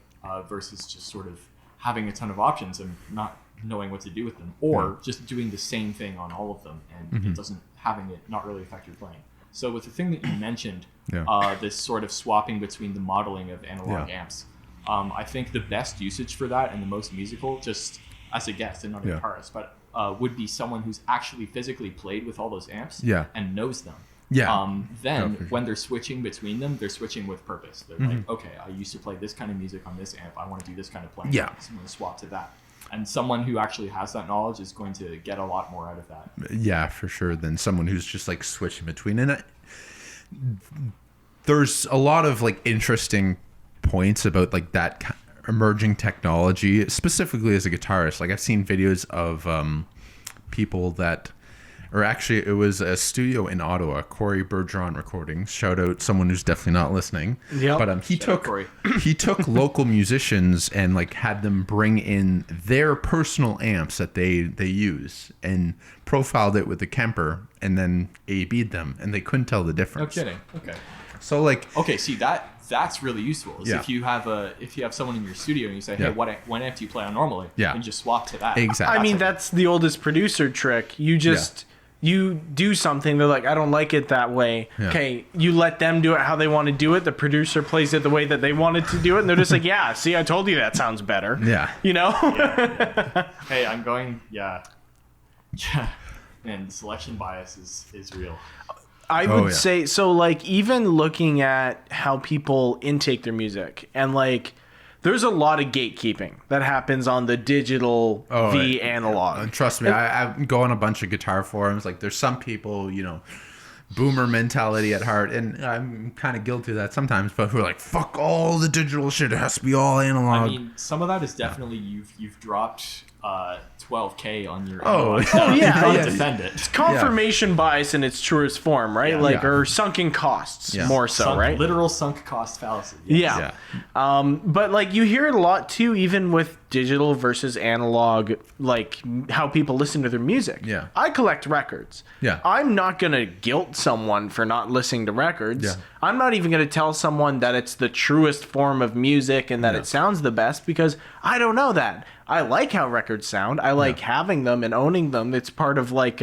versus just sort of having a ton of options and not knowing what to do with them, or just doing the same thing on all of them and it doesn't having it not really affect your playing. So with the thing that you mentioned, this sort of swapping between the modeling of analog amps, I think the best usage for that and the most musical, just as a guest and not a guitarist, but would be someone who's actually physically played with all those amps and knows them. Then when they're switching between them, they're switching with purpose. They're like, okay, I used to play this kind of music on this amp. I want to do this kind of playing. So I'm going to swap to that. And someone who actually has that knowledge is going to get a lot more out of that. Yeah, for sure. Than someone who's just like switching between. And there's a lot of like interesting points about like that emerging technology, specifically as a guitarist. Like I've seen videos of people that, or actually it was a studio in Ottawa, Corey Bergeron Recordings. Shout out someone who's definitely not listening. But he took local musicians and like had them bring in their personal amps that they use and profiled it with the Kemper and then A/B'd them, and they couldn't tell the difference. No kidding. Okay. So like, okay, see that's really useful. If you have someone in your studio and you say, hey, what amp do you play on normally? And just swap to that. Exactly. I mean, that's the oldest producer trick. You just you do something, they're like, I don't like it that way. Okay, you let them do it how they want to do it. The producer plays it the way that they wanted to do it, and they're just like, yeah, see, I told you that sounds better. You know? Hey, I'm going, and selection bias is real. I would say, so like even looking at how people intake their music, and like there's a lot of gatekeeping that happens on the digital analog. Trust me, I go on a bunch of guitar forums. Like there's some people, you know, boomer mentality at heart, and I'm kind of guilty of that sometimes, but who are like, fuck all the digital shit, it has to be all analog. I mean, some of that is definitely you've dropped $12K on your defend it. It's confirmation bias in its truest form, right? Or sunken costs more so, right? Literal sunk cost fallacy. But like you hear it a lot too, even with digital versus analog, like how people listen to their music. I collect records. I'm not gonna guilt someone for not listening to records. I'm not even gonna tell someone that it's the truest form of music and that it sounds the best, because I don't know that. I like how records sound. I like having them and owning them. It's part of like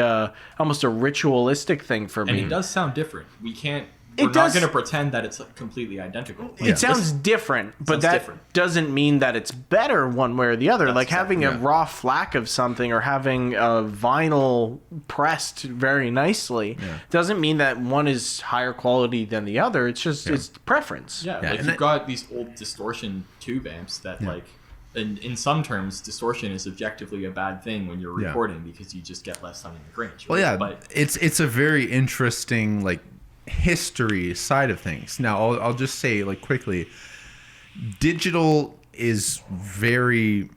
almost a ritualistic thing for me. And it does sound different. We're not going to pretend that it's completely identical. It sounds different, but that doesn't mean that it's better one way or the other. Like having a raw FLAC of something or having a vinyl pressed very nicely doesn't mean that one is higher quality than the other. It's just it's preference. Like you've got these old distortion tube amps that like in some terms, distortion is objectively a bad thing when you're recording because you just get less dynamic range. Right? Well, yeah, but it's a very interesting like history side of things. Now, I'll just say like quickly, digital is very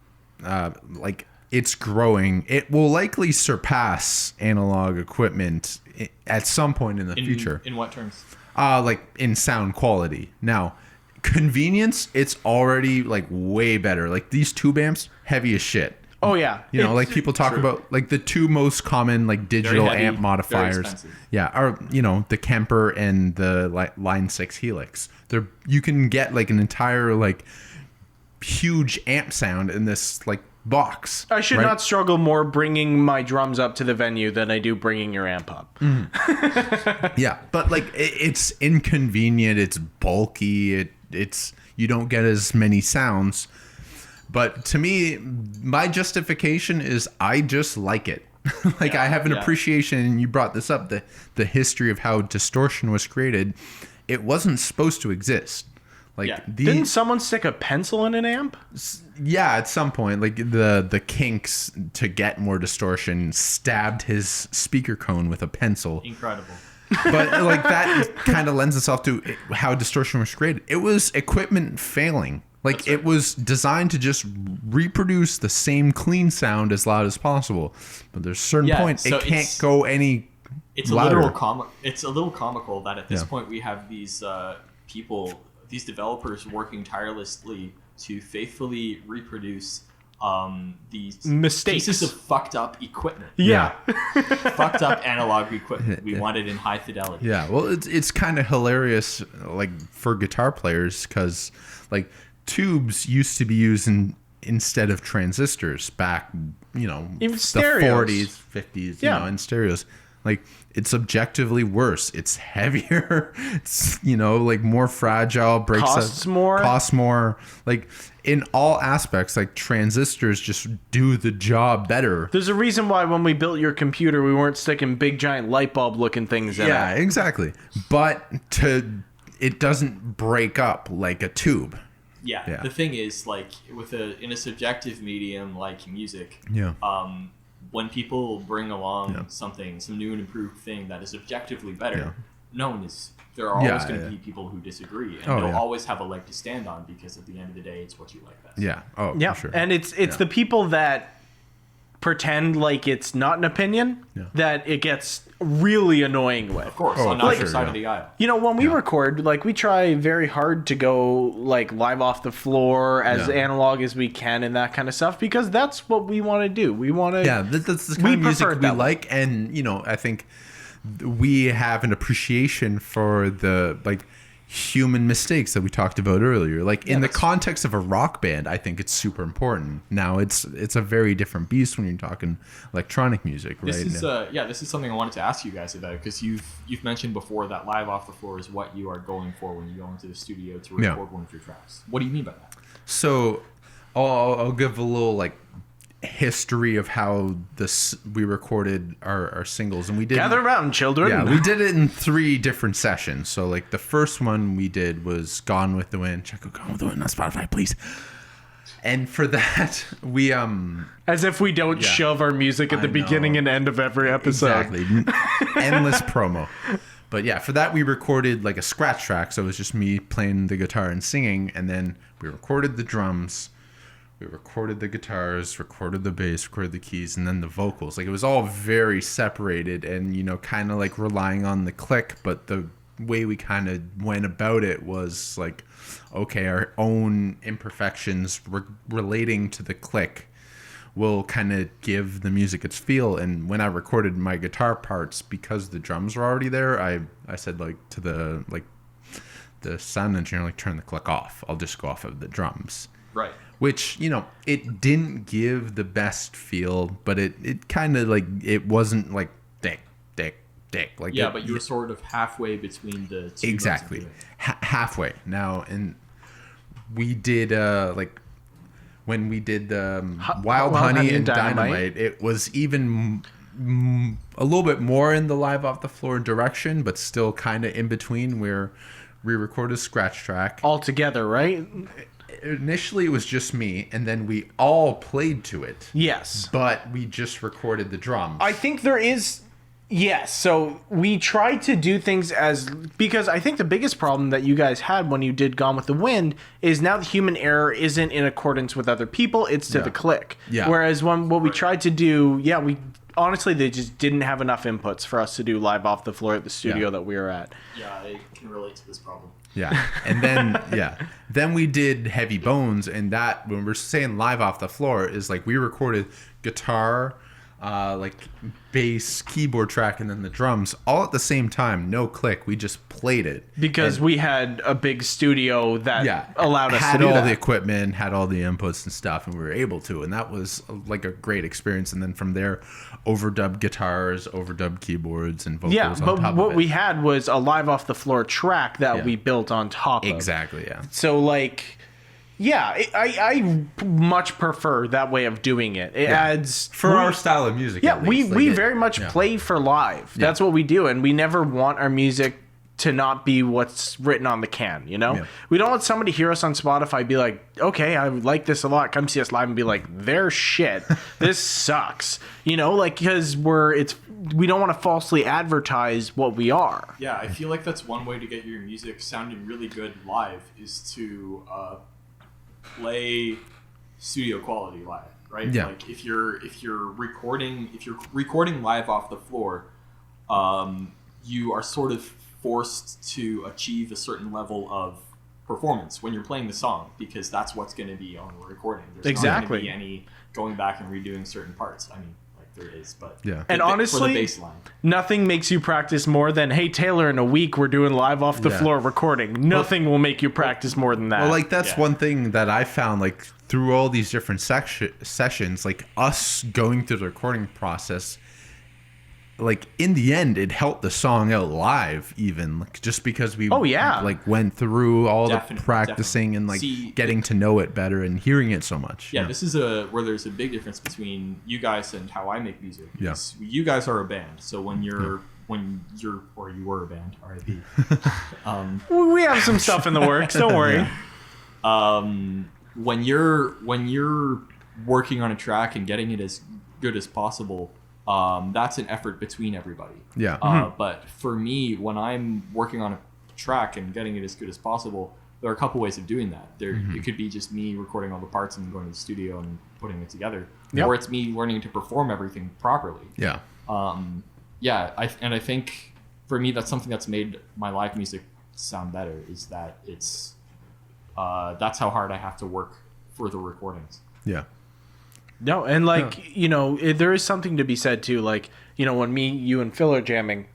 like it's growing. It will likely surpass analog equipment at some point in the future. In what terms? Like in sound quality. Now, convenience, it's already like way better. Like these tube amps, heavy as shit. Oh yeah, you know, like people talk about like the two most common like digital heavy, amp modifiers. Yeah, are the Kemper and the Line 6 Helix. You can get like an entire like huge amp sound in this like box. I should not struggle more bringing my drums up to the venue than I do bringing your amp up. Yeah, but like it's inconvenient. It's bulky. It's you don't get as many sounds. But to me, my justification is I just like it. I have an appreciation, and you brought this up, the history of how distortion was created. It wasn't supposed to exist. Didn't someone stick a pencil in an amp? Yeah, at some point, like the Kinks, to get more distortion, stabbed his speaker cone with a pencil. Incredible. But like that kind of lends itself to how distortion was created. It was equipment failing. Like it was designed to just reproduce the same clean sound as loud as possible. But there's a certain point it can't go any louder. It's a little comical that at this point we have these people, these developers working tirelessly to faithfully reproduce these mistakes, pieces of fucked up equipment. Yeah. Fucked up analog equipment. We want it in high fidelity. Yeah, well, it's kind of hilarious, like for guitar players, because like tubes used to be used instead of transistors back, in the stereos. 40s, 50s, in stereos. Like it's objectively worse. It's heavier. It's like more fragile. Costs more. Like in all aspects, like transistors just do the job better. There's a reason why when we built your computer, we weren't sticking big giant light bulb looking things in it. Yeah, exactly. But it doesn't break up like a tube. Yeah. The thing is, like in a subjective medium like music. Yeah. When people bring along some new and improved thing that is objectively better, there are always going to be people who disagree, and they'll always have a leg to stand on because at the end of the day, it's what you like best. Yeah. Oh, yeah. For sure. And it's the people that pretend like it's not an opinion that it gets really annoying with. Of course, on either side of the aisle. When we record, like we try very hard to go like live off the floor as analog as we can and that kind of stuff because that's what we want to do. We want to. Yeah, that's the kind of music we like, and I think we have an appreciation for the like human mistakes that we talked about earlier. Like in the context of a rock band, I think it's super important. Now it's a very different beast when you're talking electronic music, right? This is something I wanted to ask you guys about because you've mentioned before that live off the floor is what you are going for when you go into the studio to record one of your tracks. What do you mean by that? So I'll give a little history of how we recorded our singles, and we did gather around, children. Yeah, we did it in 3 different sessions. So the first one we did was Gone with the Wind. Check out Gone with the Wind on Spotify, please. And for that, we as if we don't shove our music at the beginning and end of every episode. Exactly. Endless promo. But yeah, for that we recorded a scratch track, so it was just me playing the guitar and singing, and then we recorded the drums. We recorded the guitars, recorded the bass, recorded the keys, and then the vocals. It was all very separated and, kind of relying on the click. But the way we kind of went about it was okay, our own imperfections relating to the click will kind of give the music its feel. And when I recorded my guitar parts, because the drums were already there, I said to the sound engineer, turn the click off. I'll just go off of the drums. Right. Which, it didn't give the best feel, but it kind of it wasn't dick. But you were sort of halfway between the two. Exactly. Halfway. Now, and we did, when we did the Wild Honey and Dynamite, it was even a little bit more in the live off the floor direction, but still kind of in between where we recorded a scratch track. All together, right? initially it was just me, and then we all played to it. Yes. But we just recorded the drums. I think there is... Yes, so we tried to do things because I think the biggest problem that you guys had when you did Gone with the Wind is now the human error isn't in accordance with other people, it's to the click. Yeah. Whereas what we tried to do, we honestly, they just didn't have enough inputs for us to do live off the floor at the studio that we were at. Yeah, I can relate to this problem. Yeah. And then, then we did Heavy Bones, and that, when we're saying live off the floor, is like we recorded guitar, like bass, keyboard track, and then the drums all at the same time, no click. We just played it because we had a big studio that allowed us had to do all that. the equipment, had all the inputs and stuff, and we were able to, and that was like a great experience. And then from there, overdub guitars, overdub keyboards, and vocals. Yeah, on but top what of it. we had was a live off the floor track that we built on top of. Exactly. Yeah. So like. Yeah, I much prefer that way of doing it. It adds... For our style of music, yeah, at least. we very much play for live. Yeah. That's what we do, and we never want our music to not be what's written on the can, you know? Yeah. We don't want somebody hear us on Spotify be like, okay, I like this a lot, come see us live, and be like, they're shit. This sucks. You know, like, because we don't want to falsely advertise what we are. Yeah, I feel like that's one way to get your music sounding really good live is to... play studio quality live, right? Yeah. Like if you're recording live off the floor, you are sort of forced to achieve a certain level of performance when you're playing the song because that's what's going to be on the recording. There's not going to be any going back and redoing certain parts. I mean, like there is, but And honestly, for the baseline. Nothing makes you practice more than, hey, Taylor, in a week we're doing live off the floor recording. Nothing will make you practice more than that. Well, like that's one thing that I found, like through all these different sessions, like us going through the recording process, like in the end, it helped the song out live, even like, just because we like went through all the practicing and like getting to know it better and hearing it so much. Yeah, this is where there's a big difference between you guys and how I make music. Yeah. You guys are a band, so when you were a band, R.I.P. We have some stuff in the works. Don't worry. When you're working on a track and getting it as good as possible, that's an effort between everybody. Yeah. But for me, when I'm working on a track and getting it as good as possible, there are a couple ways of doing that. It could be just me recording all the parts and going to the studio and putting it together, or it's me learning to perform everything properly. Yeah. I think for me that's something that's made my live music sound better. Is that it's that's how hard I have to work for the recordings. Yeah. No, and like, you know, there is something to be said too. Like, you know, when you and Phil are jamming,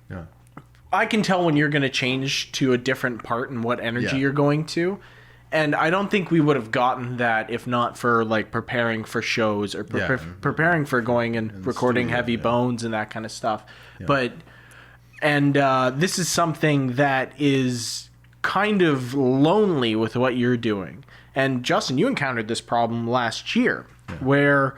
I can tell when you're going to change to a different part and what energy you're going to. And I don't think we would have gotten that if not for like preparing for shows or preparing for going and recording studio, Heavy Bones and that kind of stuff. Yeah. This is something that is kind of lonely with what you're doing. And Justin, you encountered this problem last year where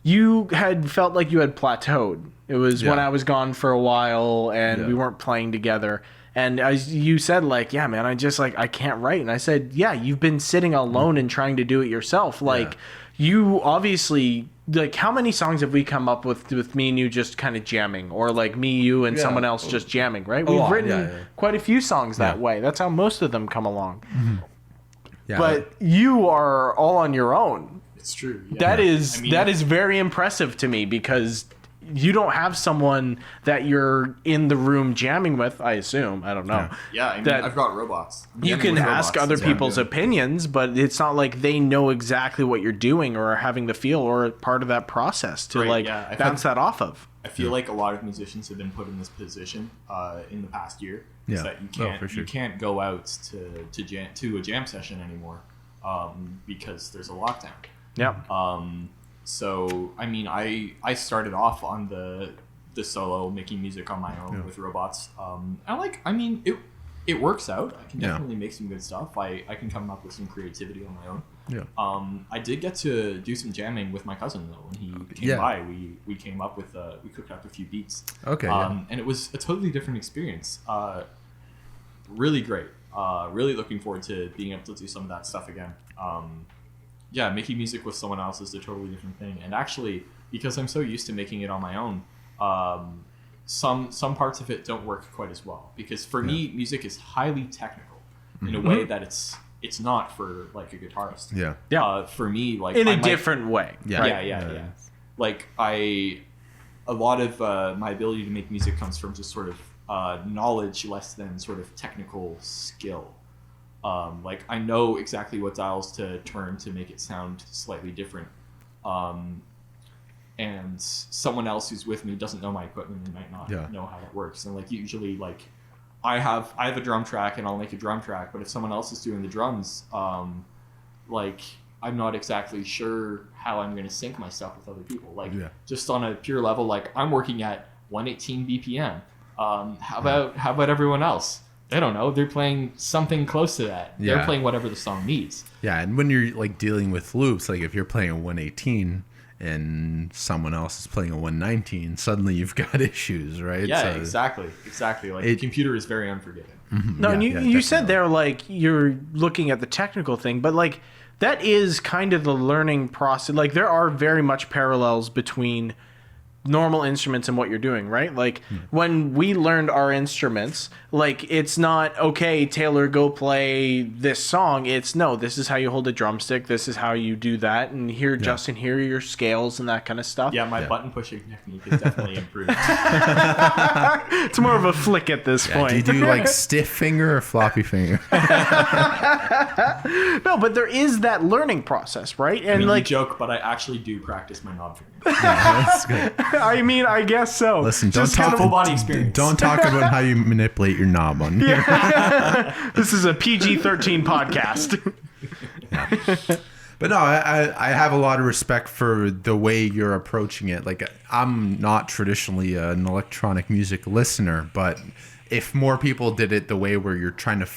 you had felt like you had plateaued. It was when I was gone for a while and we weren't playing together. And as you said, like, yeah, man, I can't write. And I said, yeah, you've been sitting alone and trying to do it yourself. Like, you obviously, like, how many songs have we come up with me and you just kind of jamming? Or, like, me, you, and someone else just jamming, right? We've written quite a few songs that way. That's how most of them come along. Mm-hmm. Yeah, but you are all on your own. It's true. Yeah. That is very impressive to me because you don't have someone that you're in the room jamming with, I assume. I don't know. Yeah, I mean, I've got robots. You can ask other people's opinions, but it's not like they know exactly what you're doing or are having the feel or part of that process to bounce that off of. I feel like a lot of musicians have been put in this position in the past year. Yeah. That you can't go out to a jam session anymore because there's a lockdown. Yeah. So I mean, I started off on the solo making music on my own with robots. It works out. I can definitely make some good stuff. I can come up with some creativity on my own. Yeah. I did get to do some jamming with my cousin though. When he came by, we came up with we cooked up a few beats. Okay. And it was a totally different experience. Really great. Really looking forward to being able to do some of that stuff again. Yeah, making music with someone else is a totally different thing. And actually, because I'm so used to making it on my own, some parts of it don't work quite as well. Because for me, music is highly technical in a way that it's not for like a guitarist. For me, like in a different way. Yeah. Like a lot of my ability to make music comes from just sort of knowledge less than sort of technical skill. Like I know exactly what dials to turn to make it sound slightly different. And someone else who's with me doesn't know my equipment and might not know how that works. And like usually like I have a drum track and I'll make a drum track, but if someone else is doing the drums, like I'm not exactly sure how I'm going to sync my stuff with other people. Like just on a pure level, like I'm working at 118 BPM. How about everyone else? I don't know. They're playing something close to that. They're playing whatever the song needs. Yeah, and when you're like dealing with loops, like if you're playing a 118 and someone else is playing a 119, suddenly you've got issues, right? Yeah, exactly. Like the computer is very unforgiving. No, and you said there like you're looking at the technical thing, but like that is kind of the learning process. Like there are very much parallels between normal instruments and what you're doing, right? Like when we learned our instruments, like it's not okay, Taylor, go play this song. It's no, this is how you hold a drumstick, this is how you do that, and here Justin, here are your scales and that kind of stuff. Yeah, my button pushing technique is definitely improved. It's more of a flick at this point. Do you do like stiff finger or floppy finger? No, but there is that learning process, right? And I mean, like you joke, but I actually do practice my knob finger. That's good. I mean, I guess so. Listen, don't talk full body experience. Don't talk about how you manipulate your knob on here. This is a PG-13 podcast. But no, I have a lot of respect for the way you're approaching it. Like, I'm not traditionally an electronic music listener, but if more people did it the way where you're trying to,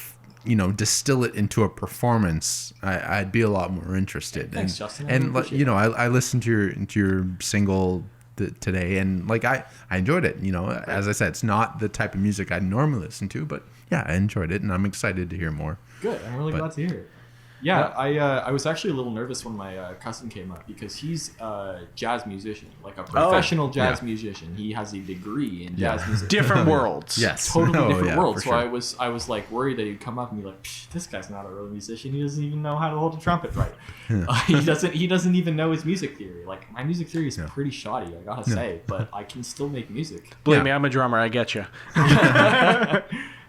distill it into a performance, I'd be a lot more interested. Thanks, Justin. And I listened to your single today, and like I enjoyed it. As I said, it's not the type of music I normally listen to, but yeah, I enjoyed it, and I'm excited to hear more. Good. I'm really glad to hear it. Yeah, I was actually a little nervous when my cousin came up because he's a jazz musician, like a professional jazz musician. He has a degree in jazz music. Different worlds. Yes. Totally different worlds. So sure. I was like worried that he'd come up and be like, this guy's not a real musician. He doesn't even know how to hold a trumpet right. He doesn't even know his music theory. Like my music theory is pretty shoddy, I gotta say, but I can still make music. Believe me, I'm a drummer. I get you.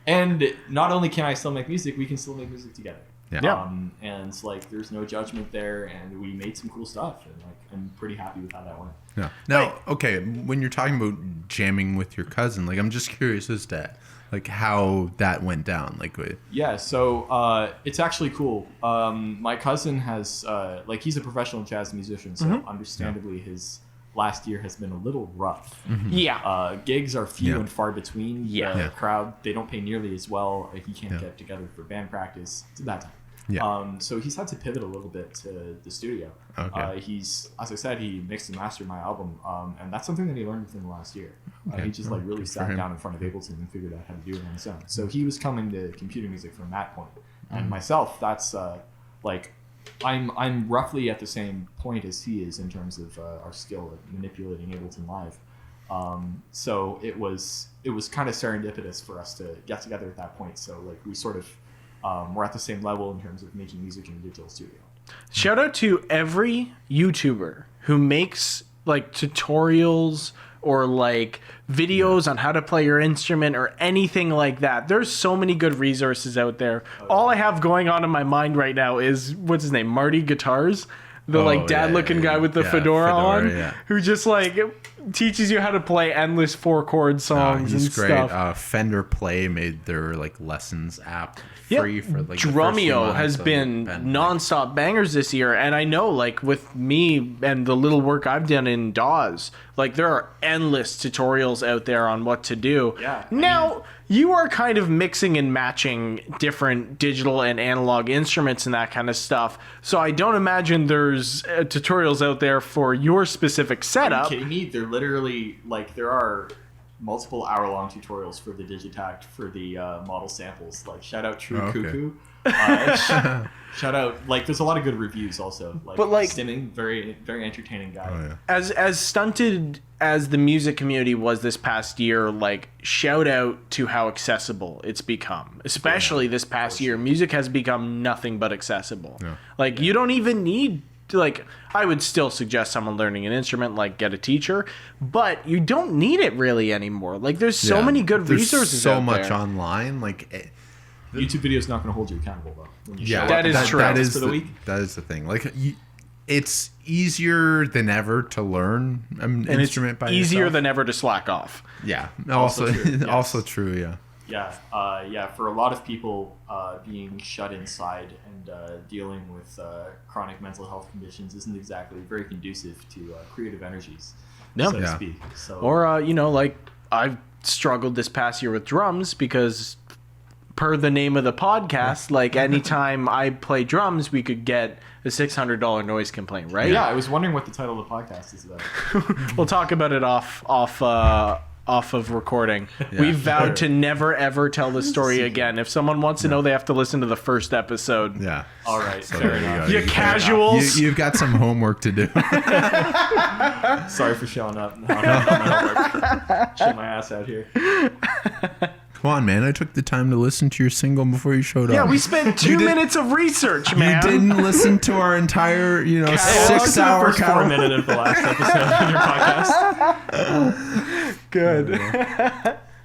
And not only can I still make music, we can still make music together. Yeah. And like there's no judgment there, and we made some cool stuff, and like I'm pretty happy with how that went. Yeah. Now, okay, when you're talking about jamming with your cousin, like I'm just curious as to like how that went down. Like, so it's actually cool. My cousin has like he's a professional jazz musician, so understandably his last year has been a little rough. Gigs are few and far between. The crowd, they don't pay nearly as well. He can't get together for band practice to that time. So he's had to pivot a little bit to the studio. He's, as I said, he mixed and mastered my album, and that's something that he learned within the last year. He just like really sat down in front of Ableton and figured out how to do it on his own. So he was coming to computer music from that point. And myself, that's like I'm roughly at the same point as he is in terms of our skill at manipulating Ableton Live. So it was kind of serendipitous for us to get together at that point. So like we sort of we're at the same level in terms of making music in a digital studio. Shout out to every YouTuber who makes like tutorials or like videos on how to play your instrument or anything like that. There's so many good resources out there. All I have going on in my mind right now is, what's his name? Marty Guitars. The dad-looking guy with the fedora on, who just like teaches you how to play endless 4-chord songs and great. stuff. Fender Play made their like lessons app free for like Drumeo has been nonstop bangers this year, and I know like with me and the little work I've done in DAWs, like there are endless tutorials out there on what to do. Now you are kind of mixing and matching different digital and analog instruments and that kind of stuff. So I don't imagine there's tutorials out there for your specific setup. Are you kidding me? They're literally like there are multiple hour-long tutorials for the Digitact for the model samples. Like, shout out True okay. Cuckoo. Shout out, like, there's a lot of good reviews also. Like, But, like, Stimming, very, very entertaining guy. Oh, yeah. As stunted as the music community was this past year, like, shout out to how accessible it's become. Especially this past year, music has become nothing but accessible. Yeah. Like, you don't even need, like, I would still suggest someone learning an instrument, like, get a teacher, but you don't need it really anymore. Like, there's so many good There's resources so out much there. online. Like, YouTube video is not going to hold you accountable, though. When you yeah, show up that is and true. That practice is for the week. That is the thing. Like, it's easier than ever to learn an And instrument it's by easier yourself. than ever to slack off. Yeah. Also Also, true, yes. also true. Yeah. Yeah, for a lot of people, being shut inside and dealing with chronic mental health conditions isn't exactly very conducive to creative energies, No. so to Yeah. speak. So, Or, you know, like, I've struggled this past year with drums because, per the name of the podcast, like, anytime I play drums, we could get a $600 noise complaint, right? yeah, I was wondering what the title of the podcast is about. We'll talk about it off of recording. Yeah. We've vowed to never ever tell the story again. If someone wants to know, they have to listen to the first episode. Yeah. All right, So fair there you enough. go. You casuals. You've got some homework to do. Sorry for showing up. No, Shit my ass out here. Come on, man. I took the time to listen to your single before you showed Yeah, up. we spent 2 minutes of research, man. You didn't listen to our entire, Catalog. 6 hour First 4 catalog. minute of the last episode of your podcast. Good.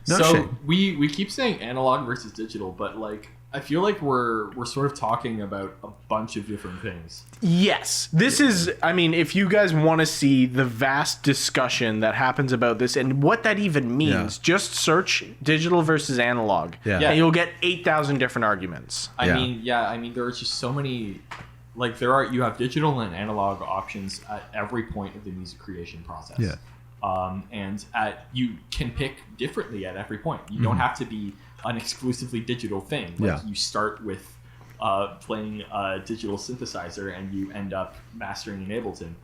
No So shit. we keep saying analog versus digital, but like I feel like we're sort of talking about a bunch of different things. Yes. This is, I mean, if you guys want to see the vast discussion that happens about this and what that even means, just search digital versus analog. Yeah. And you'll get 8,000 different arguments. Yeah. I mean there are just so many, like you have digital and analog options at every point of the music creation process. Yeah. And you can pick differently at every point. You don't have to be an exclusively digital thing. Like you start with playing a digital synthesizer and you end up mastering in Ableton.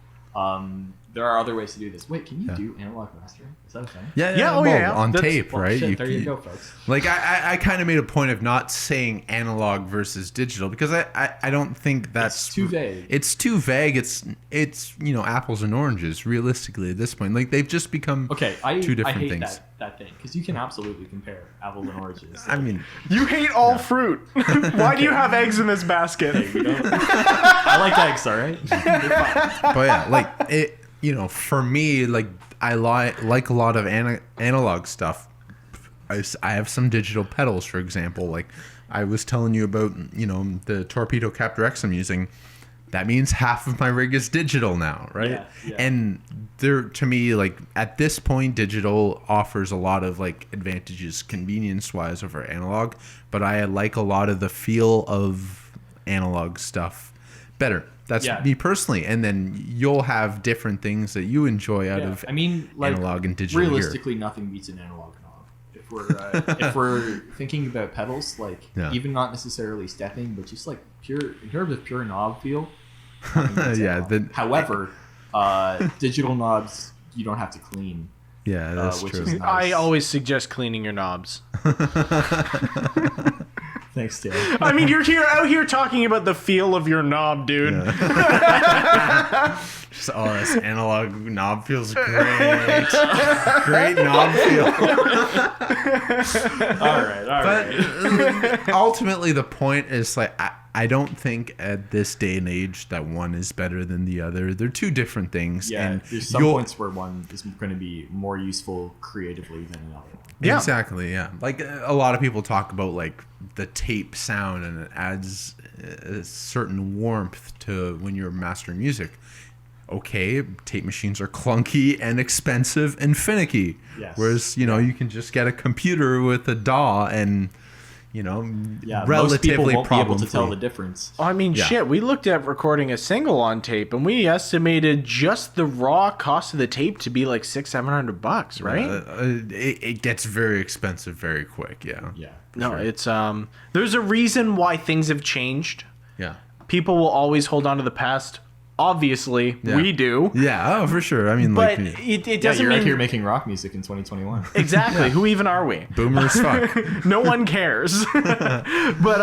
There are other ways to do this. Wait, can you do analog mastering? Is that a thing? Yeah. On That's- tape, Well, right? shit, there you go, folks. Like, I kind of made a point of not saying analog versus digital because I don't think that's It's too vague. It's too vague. It's apples and oranges realistically at this point. Like, they've just become Okay, two different I hate things. that thing because you can absolutely compare apples and oranges. I mean, You hate all fruit. Why do you have eggs in this basket? We don't- I like eggs, all right? but yeah, like it. For me, like I like a lot of analog stuff. I have some digital pedals, for example. Like I was telling you about, the torpedo captor X I'm using. That means half of my rig is digital now, right? Yeah. And to me, like at this point, digital offers a lot of like advantages convenience-wise over analog, but I like a lot of the feel of analog stuff better. That's me personally, and then you'll have different things that you enjoy out of analog and digital. Realistically, nothing beats an analog knob. If we're thinking about pedals, like even not necessarily stepping, but just like pure in terms of pure knob feel. However, digital knobs you don't have to clean. Yeah, that's which true. is nice. I always suggest cleaning your knobs. Thanks, Taylor. I mean, you're out here talking about the feel of your knob, dude. Just, this analog knob feels great. Great knob feel. all right. But ultimately, the point is like I don't think at this day and age that one is better than the other. They're two different things. Yeah, and there's some points where one is going to be more useful creatively than another one. Yeah. Exactly, yeah. Like a lot of people talk about like the tape sound and it adds a certain warmth to when you're mastering music. Okay, tape machines are clunky and expensive and finicky. Yes. Whereas, you can just get a computer with a DAW and, most people relatively won't be able to problem-free. tell the difference. I mean, shit, we looked at recording a single on tape, and we estimated just the raw cost of the tape to be like $600-700, right? It gets very expensive very quick, yeah. Yeah. No, it's there's a reason why things have changed. Yeah. People will always hold on to the past. Obviously, we do. Yeah, for sure. I mean, but like, it doesn't you're mean out here making rock music in 2021. exactly. Who even are we? boomer as fuck. No one cares. But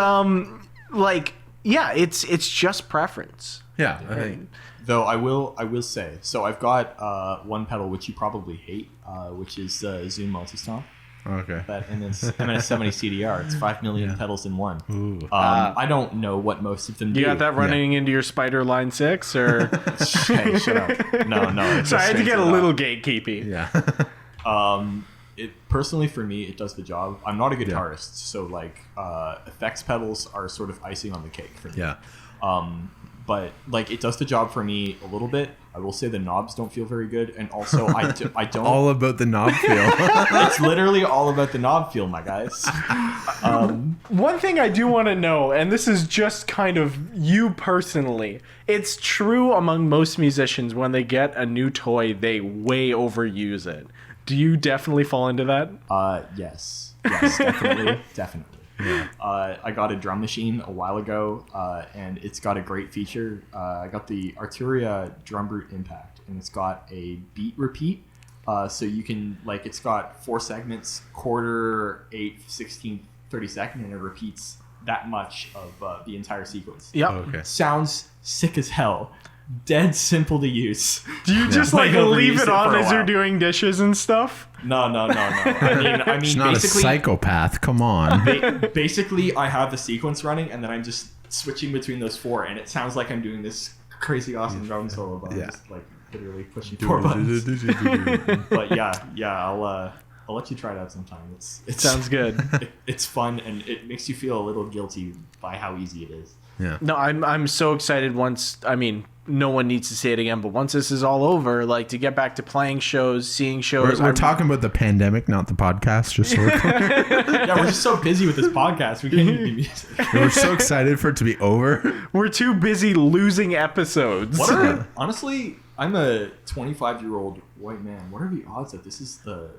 like, yeah, it's just preference. Yeah. I think, Though I will say, so I've got one pedal which you probably hate, which is Zoom Multistomp. okay. But and it's MS70 CDR. It's 5 million pedals in one. Ooh. I don't know what most of them do. You got that running into your Spider Line 6 or? Hey, shut up. No. So I had to get a little gatekeepy. Yeah. It personally for me, it does the job. I'm not a guitarist, so like effects pedals are sort of icing on the cake for me. Yeah. But like it does the job for me a little bit. I will say the knobs don't feel very good, and also I don't. All about the knob feel. It's literally all about the knob feel, my guys. One thing I do want to know, and this is just kind of you personally, it's true among most musicians when they get a new toy, they way overuse it. Do you definitely fall into that? Yes, definitely. Yeah. I got a drum machine a while ago, and it's got a great feature. I got the Arturia Drum Brute Impact, and it's got a beat repeat. So you can, like, it's got 4 segments, quarter, 8, 16, 32nd, and it repeats that much of the entire sequence. Yep. Okay. Sounds sick as hell. Dead simple to use. Do you just like leave it on as you're doing dishes and stuff? No. I mean, It's not a basically, psychopath. Come on. basically, I have the sequence running, and then I'm just switching between those 4, and it sounds like I'm doing this crazy awesome drum solo, but I'm just like literally pushing 4 buttons. But yeah, I'll let you try it out sometime. It Sounds good. It's fun, and it makes you feel a little guilty by how easy it is. Yeah. No, I'm so excited no one needs to say it again, but once this is all over, like to get back to playing shows, seeing shows. We're talking about the pandemic, not the podcast. Just so we're clear. Yeah, we're just so busy with this podcast. We can't even do music. We're so excited for it to be over. We're too busy losing episodes. Honestly, I'm a 25-year-old white man. What are the odds that this is the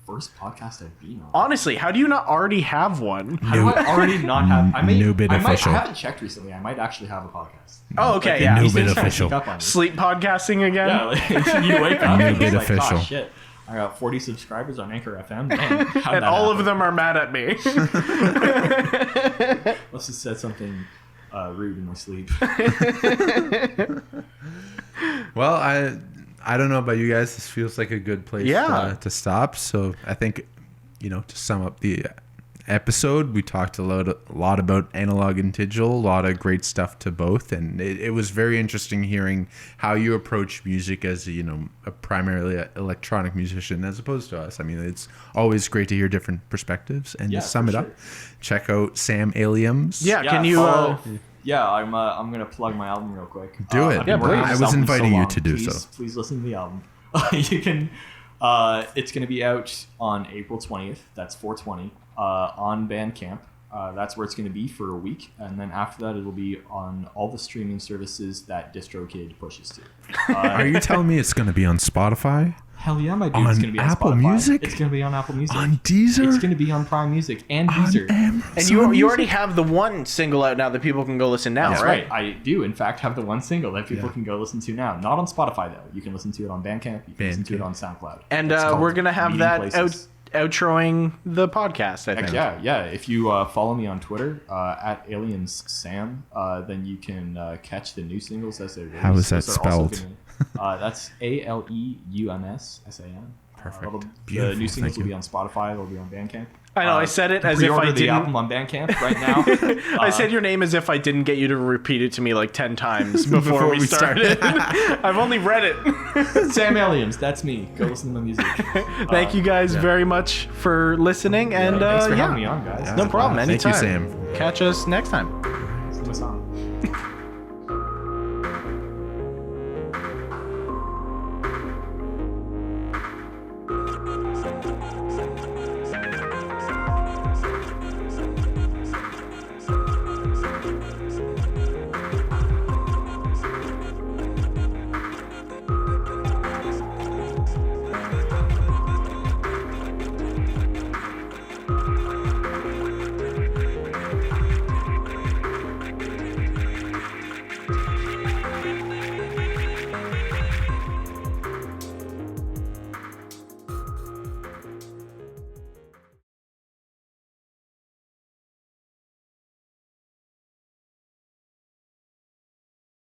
first podcast I've been on? Honestly, how do you not already have one? How do I already not have? New bit official. I haven't checked recently. I might actually have a podcast. Oh, okay, Like, yeah. new these bit things kinda official. sneak up on me. Sleep podcasting again? Yeah, like, you wake up New and bit it's like, official. oh shit, I got 40 subscribers on Anchor FM. Dang, how'd And that all happen? of them are mad at me. Must have said something rude in my sleep. Well, I don't know about you guys. This feels like a good place to stop. So I think, to sum up the episode, we talked a lot about analog and digital, a lot of great stuff to both, and it was very interesting hearing how you approach music as a primarily electronic musician as opposed to us. I mean, it's always great to hear different perspectives. And to sum it up, check out Sam Aleums. Yeah, can you? Yeah, I'm gonna plug my album real quick. Do it. I've been working on I this was album inviting you long. to do so. Please listen to the album. You can. It's gonna be out on April 20th. That's 4/20 on Bandcamp. That's where it's gonna be for a week, and then after that, it'll be on all the streaming services that DistroKid pushes to. Are you telling me it's going to be on Spotify? Hell yeah, my dude! On It's gonna be on Apple Spotify. Music? It's gonna be on Apple Music. On Deezer? It's gonna be on Prime Music and Deezer. And you already have the one single out now that people can go listen now, That's right? right. I do, in fact, have the one single that people can go listen to now. Not on Spotify, though. You can listen to it on Bandcamp. You can listen to it on SoundCloud. And It's called we're going to have Meeting that Places. outroing the podcast, I think. Yeah. If you follow me on Twitter, at AliensSam, then you can catch the new singles as they release. How is that Those are also spelled? That's ALEUMSSAM. Perfect. The Beautiful. new singles Thank will you. be on Spotify. They'll be on Bandcamp. I know, I said it as if I Pre-order the didn't. album on Bandcamp right now. I said your name as if I didn't get you to repeat it to me like 10 times before we started. I've only read it. Sam Aleums, that's me. Go listen to my music. Thank you guys very much for listening. And Thanks for having me on, guys. No problem. Thank Anytime. you, Sam. Catch us next time. Sing my song.